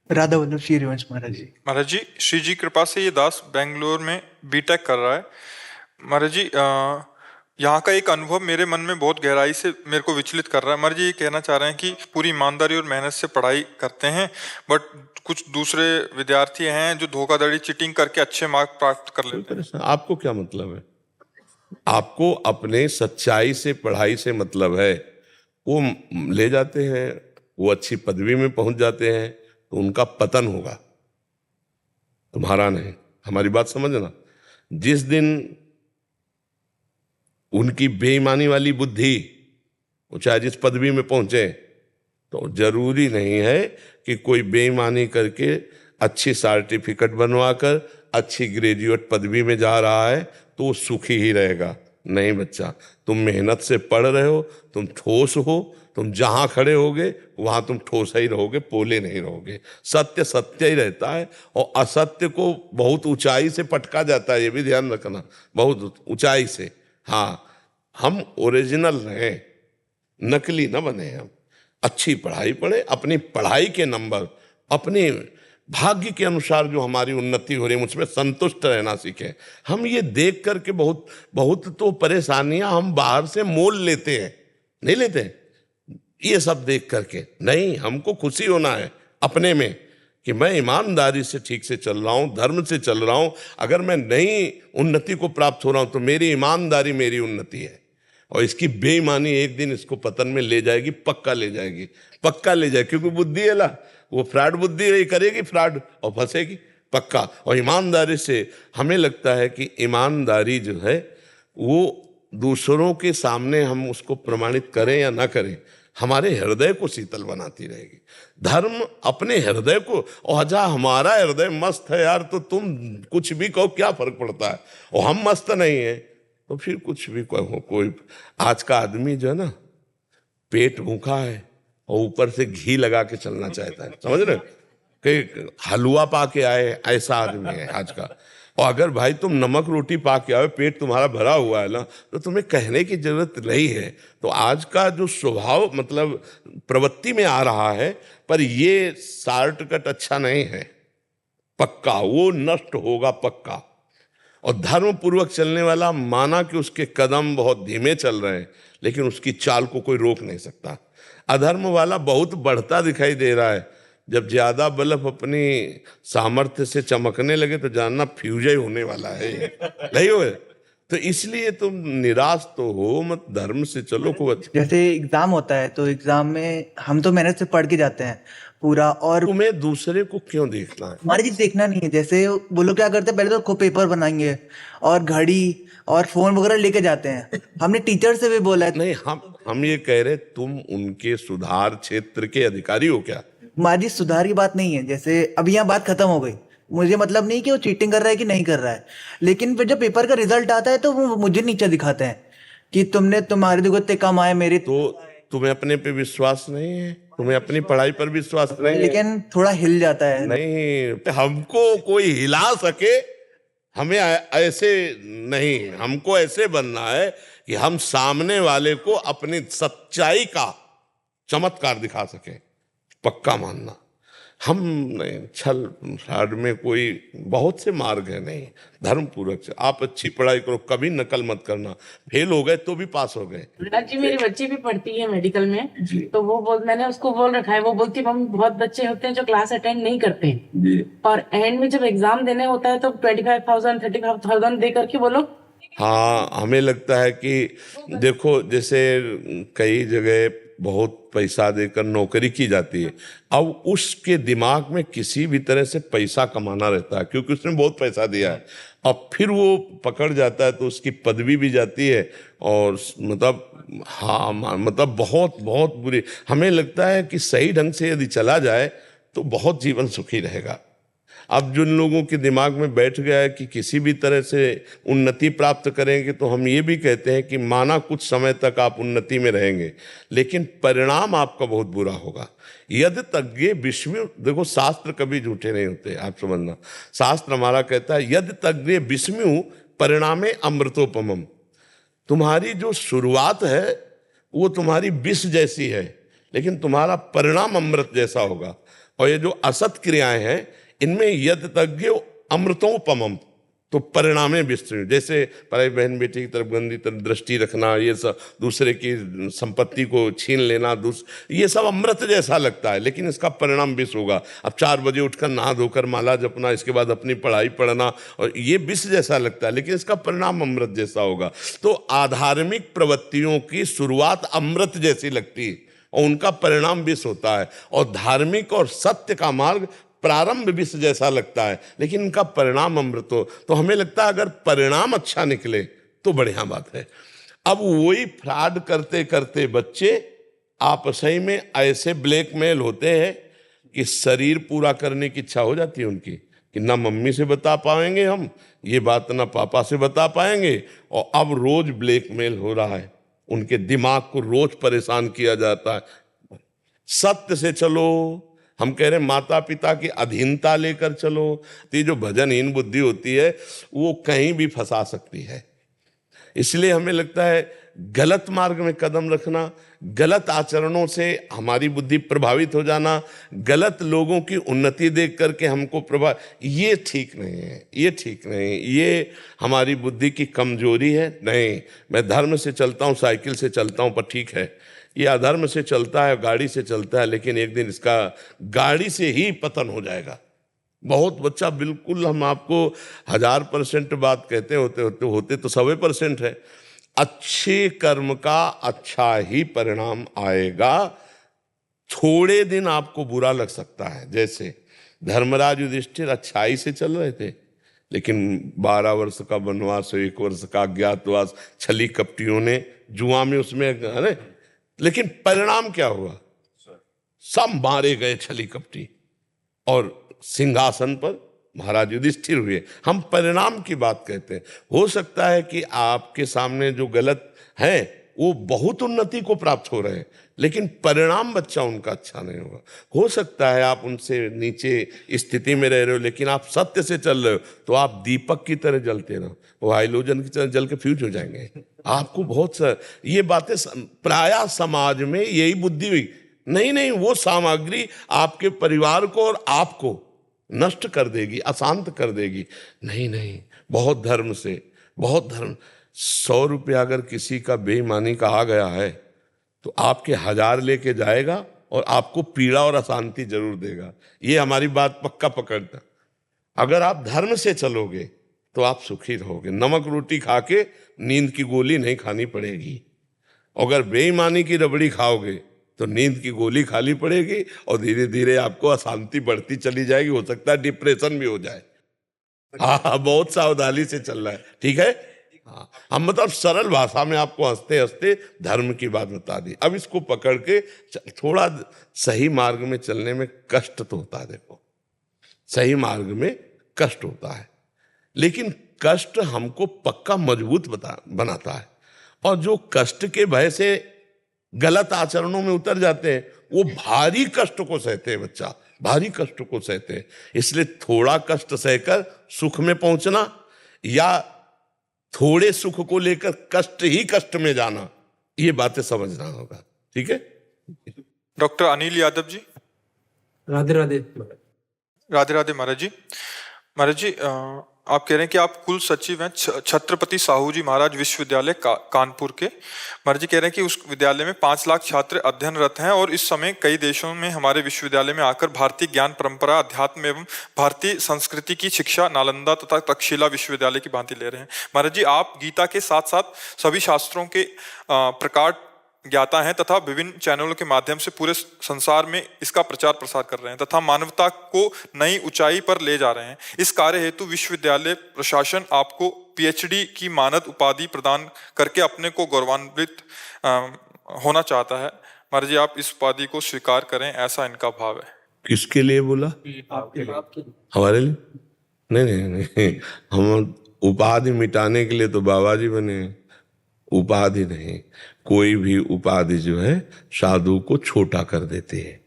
राधा वल्लभ श्री हरिवंश महाराज जी। महाराज जी, श्री जी कृपा से ये दास बेंगलोर में बीटेक कर रहा है। महाराज जी, यहाँ का एक अनुभव मेरे मन में बहुत गहराई से मेरे को विचलित कर रहा है। महाराज जी ये कहना चाह रहे हैं कि पूरी ईमानदारी और मेहनत से पढ़ाई करते हैं, बट कुछ दूसरे विद्यार्थी हैं जो धोखाधड़ी, चीटिंग करके अच्छे मार्क प्राप्त कर लेते हैं। आपको क्या मतलब है? आपको अपने सच्चाई से, पढ़ाई से मतलब है। वो ले जाते हैं, वो अच्छी पदवी में पहुंच जाते हैं, तो उनका पतन होगा, तुम्हारा नहीं। हमारी बात समझना। जिस दिन उनकी बेईमानी वाली बुद्धि, वो चाहे जिस पदवी में पहुंचे, तो जरूरी नहीं है कि कोई बेईमानी करके अच्छी सर्टिफिकेट बनवाकर अच्छी ग्रेजुएट पदवी में जा रहा है तो वो सुखी ही रहेगा। नहीं बच्चा, तुम मेहनत से पढ़ रहे हो, तुम ठोस हो, तुम जहां खड़े होगे वहां तुम ठोस ही रहोगे, पोले नहीं रहोगे। सत्य सत्य ही रहता है, और असत्य को बहुत ऊंचाई से पटका जाता है, ये भी ध्यान रखना, बहुत ऊंचाई से। हाँ, हम ओरिजिनल रहें, नकली न बने। हम अच्छी पढ़ाई पढ़े, अपनी पढ़ाई के नंबर, अपने भाग्य के अनुसार जो हमारी उन्नति हो रही है मुझमें संतुष्ट रहना सीखें। हम ये देख करके बहुत तो परेशानियां हम बाहर से मोल लेते हैं, नहीं लेते ये सब देख करके। नहीं, हमको खुशी होना है अपने में कि मैं ईमानदारी से ठीक से चल रहा हूँ, धर्म से चल रहा हूँ। अगर मैं नई उन्नति को प्राप्त हो रहा हूँ तो मेरी ईमानदारी मेरी उन्नति है, और इसकी बेईमानी एक दिन इसको पतन में ले जाएगी, पक्का ले जाएगी, क्योंकि बुद्धि है ला, वो फ्रॉड बुद्धि है, करेगी फ्रॉड और फंसेगी पक्का। और ईमानदारी से हमें लगता है कि ईमानदारी जो है वो दूसरों के सामने हम उसको प्रमाणित करें या ना करें, हमारे हृदय को शीतल बनाती रहेगी। धर्म अपने हृदय को, और जहाँ हमारा हृदय मस्त है यार, तो तुम कुछ भी कहो क्या फर्क पड़ता है, और हम मस्त नहीं है तो फिर कुछ भी कहो। कोई आज का आदमी जो है ना, पेट भूखा है और ऊपर से घी लगा के चलना चाहता है, समझ रहे? कि हलवा पा के आए, ऐसा आदमी है आज का। और अगर भाई तुम नमक रोटी पा के आओ, पेट तुम्हारा भरा हुआ है ना, तो तुम्हें कहने की जरूरत नहीं है। तो आज का जो स्वभाव मतलब प्रवृत्ति में आ रहा है, पर ये शॉर्टकट अच्छा नहीं है, पक्का वो नष्ट होगा पक्का। और धर्म पूर्वक चलने वाला, माना कि उसके कदम बहुत धीमे चल रहे हैं, लेकिन उसकी चाल को कोई रोक नहीं सकता। अधर्म वाला बहुत बढ़ता दिखाई दे रहा है। जब ज्यादा बल्ब अपनी सामर्थ्य से चमकने लगे तो जानना फ्यूज ही होने वाला है, नहीं हो? तो इसलिए तुम निराश तो हो मत, धर्म से चलो। को जैसे एग्जाम होता है तो एग्जाम में हम तो मेहनत से पढ़ के जाते हैं पूरा, और तुम्हें दूसरे को क्यों देखना है? हमारी चीज देखना नहीं है। जैसे वो लोग क्या करते हैं, पहले तो पेपर बनाएंगे और घड़ी और फोन वगैरह लेके जाते हैं। हमने टीचर से भी बोला है। नहीं, हम ये कह रहे तुम उनके सुधार क्षेत्र के अधिकारी हो क्या? हमारी सुधार की बात नहीं है, जैसे अभी यहाँ बात खत्म हो गई, मुझे मतलब नहीं कि वो चीटिंग कर रहा है कि नहीं कर रहा है, लेकिन फिर जब पेपर का रिजल्ट आता है तो वो मुझे नीचे दिखाते हैं कि तुम्हारे देखो इतने कम आए मेरे। तो तुम्हें अपने पे विश्वास नहीं है, तुम्हें अपनी पढ़ाई पर विश्वास नहीं है? लेकिन थोड़ा हिल जाता है। नहीं, हमको कोई हिला सके, हमें ऐसे नहीं, हमको ऐसे बनना है कि हम सामने वाले को अपनी सच्चाई का चमत्कार दिखा सके, पक्का मानना। हम नहीं, छल फ्रॉड में कोई बहुत से मार्ग है, नहीं, धर्म पूर्वक से आप अच्छी पढ़ाई करो, कभी नकल मत करना, फेल हो गए तो भी पास हो गए। जी मेरी बच्ची भी पढ़ती है मेडिकल में, तो मैंने उसको बोल रखा है, वो बोलती है मम्मी बहुत बच्चे होते हैं जो क्लास अटेंड नहीं करते हैं, और एंड में जब एग्जाम देने होता है तो 25,000 35,000 दे करके वो लोग। हाँ, हमें लगता है कि देखो, जैसे कई जगह बहुत पैसा देकर नौकरी की जाती है, अब उसके दिमाग में किसी भी तरह से पैसा कमाना रहता है, क्योंकि उसने बहुत पैसा दिया है। अब फिर वो पकड़ जाता है तो उसकी पदवी भी जाती है, और मतलब हाँ, मतलब बहुत बहुत बुरी। हमें लगता है कि सही ढंग से यदि चला जाए तो बहुत जीवन सुखी रहेगा। अब जिन लोगों के दिमाग में बैठ गया है कि किसी भी तरह से उन्नति प्राप्त करेंगे, तो हम ये भी कहते हैं कि माना कुछ समय तक आप उन्नति में रहेंगे, लेकिन परिणाम आपका बहुत बुरा होगा। यदि तज्ञे विस्मु, देखो शास्त्र कभी झूठे नहीं होते, आप समझना, शास्त्र हमारा कहता है यदि तज्ञे विस्मु परिणामे अमृतोपमम। तुम्हारी जो शुरुआत है वो तुम्हारी विष जैसी है, लेकिन तुम्हारा परिणाम अमृत जैसा होगा। और ये जो असत क्रियाएं हैं, इनमें यद तज्ञ अमृतोपमम, तो परिणामे विस्तृत, जैसे पराई बहन बेटी की तरफ गंदी तरफ दृष्टि रखना, ये सब दूसरे की संपत्ति को छीन लेना, ये सब अमृत जैसा लगता है, लेकिन इसका परिणाम विष होगा। अब 4 बजे उठकर नहा धोकर माला जपना, इसके बाद अपनी पढ़ाई पढ़ना, और ये विष जैसा लगता है, लेकिन इसका परिणाम अमृत जैसा होगा। तो आधार्मिक प्रवृत्तियों की शुरुआत अमृत जैसी लगती है और उनका परिणाम विष होता है, और धार्मिक और सत्य का मार्ग प्रारंभ विष जैसा लगता है, लेकिन इनका परिणाम अमृत हो। तो हमें लगता है अगर परिणाम अच्छा निकले तो बढ़िया बात है। अब वही फ्रॉड करते करते बच्चे आपस में ऐसे ब्लैकमेल होते हैं कि शरीर पूरा करने की इच्छा हो जाती है उनकी, कि ना मम्मी से बता पाएंगे हम ये बात, ना पापा से बता पाएंगे, और अब रोज ब्लैकमेल हो रहा है, उनके दिमाग को रोज परेशान किया जाता है। सत्य से चलो, हम कह रहे हैं माता पिता की अधीनता लेकर चलो। तो ये जो भजनहीन बुद्धि होती है वो कहीं भी फंसा सकती है। इसलिए हमें लगता है गलत मार्ग में कदम रखना, गलत आचरणों से हमारी बुद्धि प्रभावित हो जाना, गलत लोगों की उन्नति देख करके हमको ये ठीक नहीं है, ये ठीक नहीं, ये हमारी बुद्धि की कमजोरी है। नहीं, मैं धर्म से चलता हूँ, साइकिल से चलता हूँ, पर ठीक है, ये अधर्म से चलता है, गाड़ी से चलता है, लेकिन एक दिन इसका गाड़ी से ही पतन हो जाएगा। बहुत बच्चा, बिल्कुल हम आपको 1000% बात कहते होते तो 100% है। अच्छे कर्म का अच्छा ही परिणाम आएगा। थोड़े दिन आपको बुरा लग सकता है, जैसे धर्मराज युधिष्ठिर अच्छाई से चल रहे थे, लेकिन 12 वर्ष का वनवास, 1 वर्ष का अज्ञातवास, छली कपटियों ने जुआ में उसमें, अरे लेकिन परिणाम क्या हुआ? सब मारे गए छली कपटी, और सिंहासन पर महाराज युधिष्ठिर हुए। हम परिणाम की बात कहते हैं। हो सकता है कि आपके सामने जो गलत है वो बहुत उन्नति को प्राप्त हो रहे हैं, लेकिन परिणाम बच्चा उनका अच्छा नहीं होगा। हो सकता है आप उनसे नीचे स्थिति में रह रहे हो, लेकिन आप सत्य से चल रहे हो, तो आप दीपक की तरह जलते रहो, वो हाइलोजन की तरह जल के फ्यूज हो जाएंगे। आपको बहुत ये बातें प्रायः समाज में यही बुद्धि हुई, नहीं, वो सामग्री आपके परिवार को और आपको नष्ट कर देगी, अशांत कर देगी। नहीं, बहुत धर्म से, बहुत धर्म। 100 रुपया अगर किसी का बेईमानी का आ गया है तो आपके 1000 लेके जाएगा और आपको पीड़ा और अशांति जरूर देगा। ये हमारी बात पक्का पकड़ना। अगर आप धर्म से चलोगे तो आप सुखी रहोगे। नमक रोटी खा के नींद की गोली नहीं खानी पड़ेगी। अगर बेईमानी की रबड़ी खाओगे तो नींद की गोली खानी पड़ेगी, और धीरे धीरे आपको अशांति बढ़ती चली जाएगी। हो सकता है डिप्रेशन भी हो जाए। हाँ, बहुत सावधानी से चलना है, ठीक है। हाँ, हम मतलब सरल भाषा में आपको हंसते हंसते धर्म की बात बता दी। अब इसको पकड़ के थोड़ा सही मार्ग में चलने में कष्ट तो होता है। देखो, सही मार्ग में कष्ट होता है, लेकिन कष्ट हमको पक्का मजबूत बनाता है। और जो कष्ट के भय से गलत आचरणों में उतर जाते हैं, वो भारी कष्ट को सहते हैं। बच्चा भारी कष्ट को सहते हैं। इसलिए थोड़ा कष्ट सहकर सुख में पहुंचना या थोड़े सुख को लेकर कष्ट ही कष्ट में जाना, ये बातें समझना होगा। ठीक है। डॉक्टर अनिल यादव जी। राधे राधे। राधे राधे महाराज जी। महाराज जी, आप कह रहे हैं कि आप कुल सचिव हैं छत्रपति साहू जी महाराज विश्वविद्यालय कानपुर के। महाराज जी कह रहे हैं कि उस विद्यालय में 5 लाख छात्र अध्ययनरत हैं और इस समय कई देशों में हमारे विश्वविद्यालय में आकर भारतीय ज्ञान परंपरा, अध्यात्म एवं भारतीय संस्कृति की शिक्षा नालंदा तथा तक्षशिला विश्वविद्यालय की भांति ले रहे हैं। महाराज जी, आप गीता के साथ साथ सभी शास्त्रों के प्रकार ज्ञाता हैं तथा विभिन्न चैनलों के माध्यम से पूरे संसार में इसका प्रचार प्रसार कर रहे हैं तथा मानवता को नई ऊंचाई पर ले जा रहे हैं। इस कार्य हेतु विश्वविद्यालय प्रशासन आपको पीएचडी की मानद उपाधि प्रदान करके अपने को गौरवान्वित होना चाहता है। महाराज जी, आप इस उपाधि को स्वीकार करें, ऐसा इनका भाव है। किसके लिए बोला? हमारे लिए? नहीं नहीं नहीं, हम उपाधि मिटाने के लिए तो बाबा जी बने, उपाधि नहीं। कोई भी उपाधि जो है साधु को छोटा कर देती है।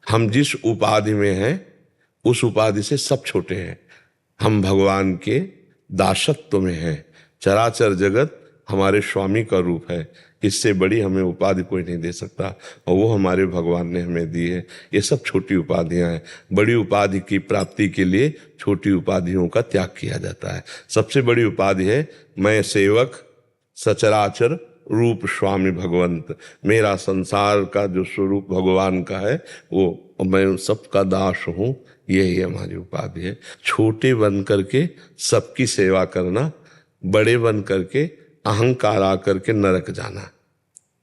हम जिस उपाधि में हैं उस उपाधि से सब छोटे हैं। हम भगवान के दासत्व में हैं। चराचर जगत हमारे स्वामी का रूप है। इससे बड़ी हमें उपाधि कोई नहीं दे सकता और वो हमारे भगवान ने हमें दी है। ये सब छोटी उपाधियां हैं। बड़ी उपाधि की प्राप्ति के लिए छोटी उपाधियों का त्याग किया जाता है। सबसे बड़ी उपाधि है मैं सेवक सचराचर रूप स्वामी भगवंत। मेरा संसार का जो स्वरूप भगवान का है वो मैं सबका दास हूँ, यही हमारी उपाधि है। छोटे बन करके सबकी सेवा करना, बड़े बन करके अहंकार आकर के नरक जाना।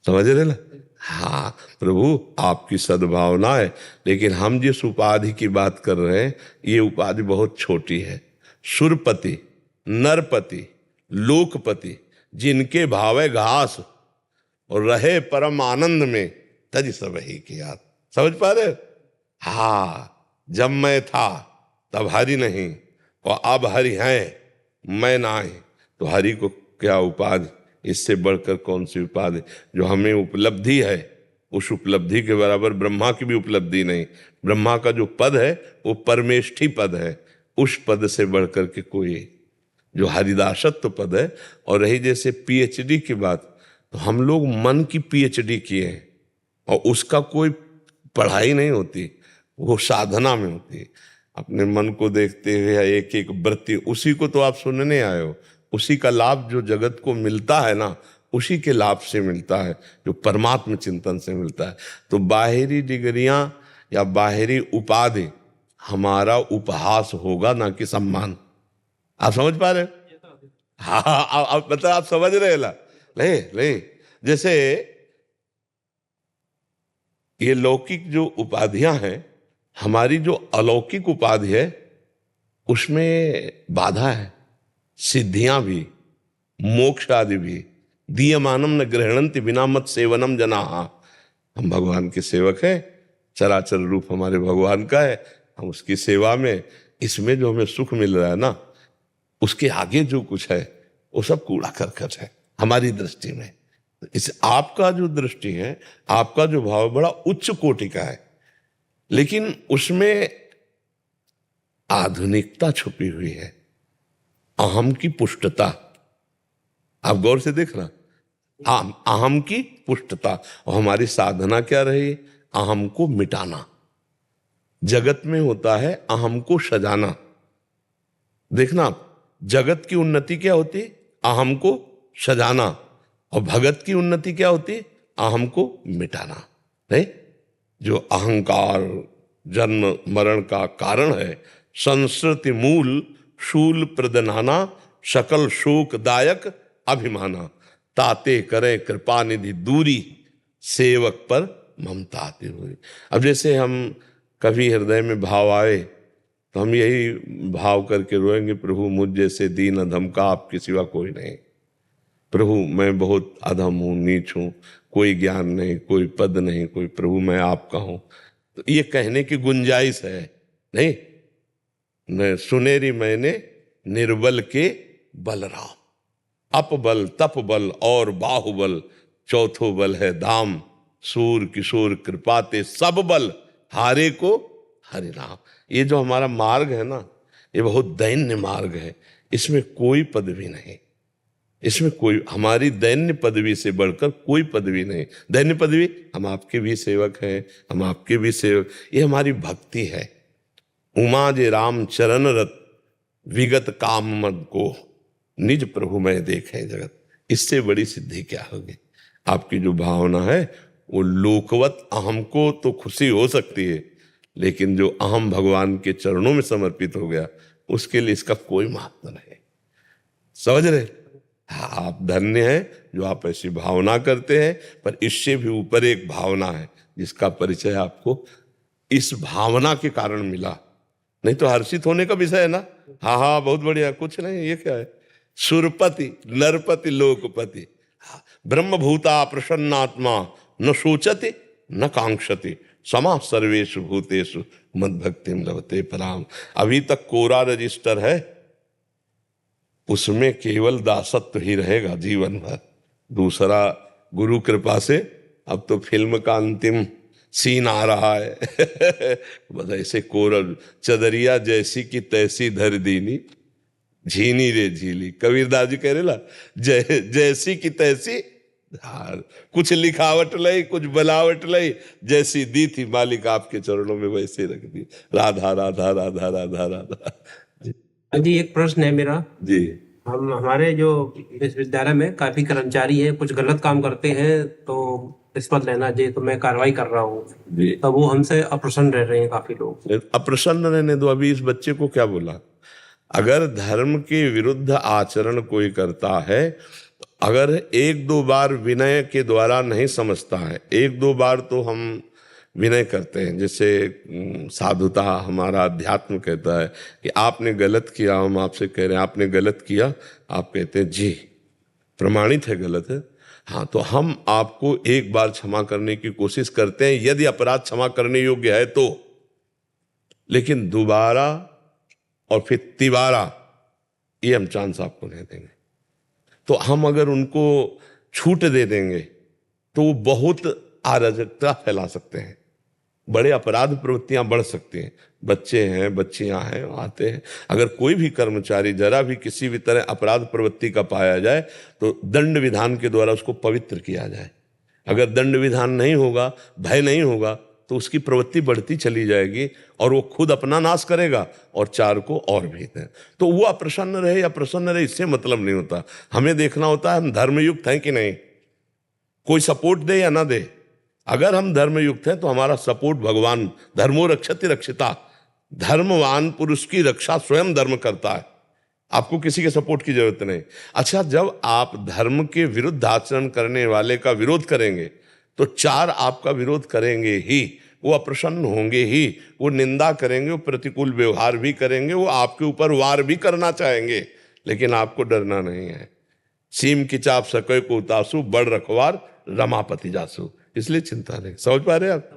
समझ रहे ना? हाँ प्रभु, आपकी सद्भावना है, लेकिन हम जिस उपाधि की बात कर रहे हैं ये उपाधि बहुत छोटी है। सुरपति, नरपति, लोकपति, जिनके भावे घास और रहे परम आनंद में तज सब ही की याद। समझ पा रहे? हाँ, जब मैं था तब हरि नहीं और अब हरि है, मैं नाही, तो हरि को क्या उपाधि? इससे बढ़कर कौन सी उपाधि? जो हमें उपलब्धि है उस उपलब्धि के बराबर ब्रह्मा की भी उपलब्धि नहीं। ब्रह्मा का जो पद है वो परमेष्ठी पद है। उस पद से बढ़कर के कोई जो हरिदासत्व पद है। और रही जैसे पीएचडी की बात, तो हम लोग मन की पीएचडी किए हैं और उसका कोई पढ़ाई नहीं होती, वो साधना में होती है। अपने मन को देखते हुए एक एक वृत्ति, उसी को तो आप सुनने आए हो। उसी का लाभ जो जगत को मिलता है ना, उसी के लाभ से मिलता है, जो परमात्म चिंतन से मिलता है। तो बाहरी डिग्रियां या बाहरी उपाधि हमारा उपहास होगा, ना कि सम्मान। आप समझ पा रहे? हाँ, मतलब आप समझ रहे? ले जैसे ये लौकिक जो उपाधियां हैं, हमारी जो अलौकिक उपाधि है उसमें बाधा है। सिद्धियां भी, मोक्ष आदि भी। दीयमानम न गृहणन्ति बिना मत सेवनम जनाहा। हम भगवान के सेवक हैं, चराचर रूप हमारे भगवान का है, हम उसकी सेवा में, इसमें जो हमें सुख मिल रहा है ना, उसके आगे जो कुछ है वो सब कूड़ा करकट है हमारी दृष्टि में। इस आपका जो दृष्टि है, आपका जो भाव बड़ा उच्च कोटि का है, लेकिन उसमें आधुनिकता छुपी हुई है, अहम की पुष्टता। आप गौर से देखना, अहम की पुष्टता। और हमारी साधना क्या रही? अहम को मिटाना। जगत में होता है अहम को सजाना। देखना, जगत की उन्नति क्या होती? अहम को सजाना। और भगत की उन्नति क्या होती? अहम को मिटाना। नहीं, जो अहंकार जन्म मरण का कारण है, संस्कृति मूल शूल प्रदनाना, सकल शोकदायक अभिमाना, ताते करें कृपा निधि दूरी, सेवक पर ममता आती हुई। अब जैसे हम कभी हृदय में भाव आए तो हम यही भाव करके रोएंगे, प्रभु मुझ जैसे दीन अधम का आपके सिवा कोई नहीं। प्रभु मैं बहुत अधम हूँ, नीच हूँ, कोई ज्ञान नहीं, कोई पद नहीं, कोई, प्रभु मैं आपका हूँ। तो ये कहने की गुंजाइश है नहीं। न सुनेरी मैंने निर्बल के बलराम, अप बल तप बल और बाहुबल, चौथो बल है दाम, सूर किशोर कृपाते सब बल, हारे को हरि नाम। ये जो हमारा मार्ग है ना, ये बहुत दैन्य मार्ग है, इसमें कोई पदवी नहीं, इसमें कोई, हमारी दैन्य पदवी से बढ़कर कोई पदवी नहीं। दैन्य पदवी, हम आपके भी सेवक हैं, हम आपके भी सेवक, ये हमारी भक्ति है। उमा जे राम चरण रत, विगत काम मद को, निज प्रभु में देखें जगत। इससे बड़ी सिद्धि क्या होगी? आपकी जो भावना है वो लोकवत अहम को तो खुशी हो सकती है, लेकिन जो अहम भगवान के चरणों में समर्पित हो गया उसके लिए इसका कोई महत्व नहीं। समझ रहे? हाँ, आप धन्य हैं जो आप ऐसी भावना करते हैं, पर इससे भी ऊपर एक भावना है जिसका परिचय आपको इस भावना के कारण मिला, नहीं तो हर्षित होने का विषय है ना। हाँ हाँ बहुत बढ़िया, कुछ नहीं, ये क्या है? सुरपति नरपति लोकपति, ब्रह्मभूता प्रसन्नात्मा, न सोचति न कांक्षति, समा सर्वेषु भूतेषु मद भक्तिम लभते पराम। अभी तक कोरा रजिस्टर है, उसमें केवल दासत्व ही रहेगा जीवन भर। दूसरा गुरु कृपा से अब तो फिल्म का अंतिम सीन आ रहा है बस ऐसे कोरल, चदरिया जैसी की तैसी धर दीनी, झीनी रे झीली। कबीरदास जी कह रहे ना, जैसी की तैसी धार, कुछ लिखावट लई कुछ बनावट लई, जैसी दी थी मालिक आपके चरणों में वैसे रख दी। राधा राधा राधा राधा राधा। जी एक प्रश्न है मेरा जी। हम हमारे जो विश्वविद्यालय में काफी कर्मचारी हैं, कुछ गलत काम करते हैं तो रिश्वत लेना चाहिए, तो मैं कार्रवाई कर रहा हूँ, तो वो हमसे अप्रसन्न रह रहे हैं काफी लोग। अप्रसन्न रहने दो। अभी इस बच्चे को क्या बोला? अगर धर्म के विरुद्ध आचरण कोई करता है, अगर एक दो बार विनय के द्वारा नहीं समझता है, एक दो बार तो हम विनय करते हैं, जैसे साधुता हमारा अध्यात्म कहता है कि आपने गलत किया, हम आपसे कह रहे हैं आपने गलत किया, आप कहते हैं जी प्रमाणित है गलत है, हाँ तो हम आपको एक बार क्षमा करने की कोशिश करते हैं यदि अपराध क्षमा करने योग्य है तो, लेकिन दोबारा और फिर तिबारा ये हम चांस आपको नहीं देंगे। तो हम अगर उनको छूट दे देंगे तो वो बहुत अराजकता फैला सकते हैं, बड़े अपराध प्रवृत्तियां बढ़ सकती हैं। बच्चे हैं, बच्चियां हैं, आते हैं, अगर कोई भी कर्मचारी जरा भी किसी भी तरह अपराध प्रवृत्ति का पाया जाए तो दंड विधान के द्वारा उसको पवित्र किया जाए। अगर दंड विधान नहीं होगा, भय नहीं होगा, तो उसकी प्रवृत्ति बढ़ती चली जाएगी और वो खुद अपना नाश करेगा और चार को और भी दें। तो वो अप्रसन्न रहे या प्रसन्न रहे इससे मतलब नहीं होता। हमें देखना होता है हम धर्मयुक्त हैं कि नहीं, कोई सपोर्ट दे या ना दे। अगर हम धर्मयुक्त हैं तो हमारा सपोर्ट भगवान, धर्मो रक्षति रक्षिता, धर्मवान पुरुष की रक्षा स्वयं धर्म करता है, आपको किसी के सपोर्ट की जरूरत नहीं। अच्छा, जब आप धर्म के विरुद्ध आचरण करने वाले का विरोध करेंगे तो चार आपका विरोध करेंगे ही, वो अप्रसन्न होंगे ही, वो निंदा करेंगे, वो प्रतिकूल व्यवहार भी करेंगे, वो आपके ऊपर वार भी करना चाहेंगे, लेकिन आपको डरना नहीं है। सीम की चाप सके को उतासु, बड़ रखवार रमापति जासु, इसलिए चिंता नहीं। समझ पा रहे हैं आप?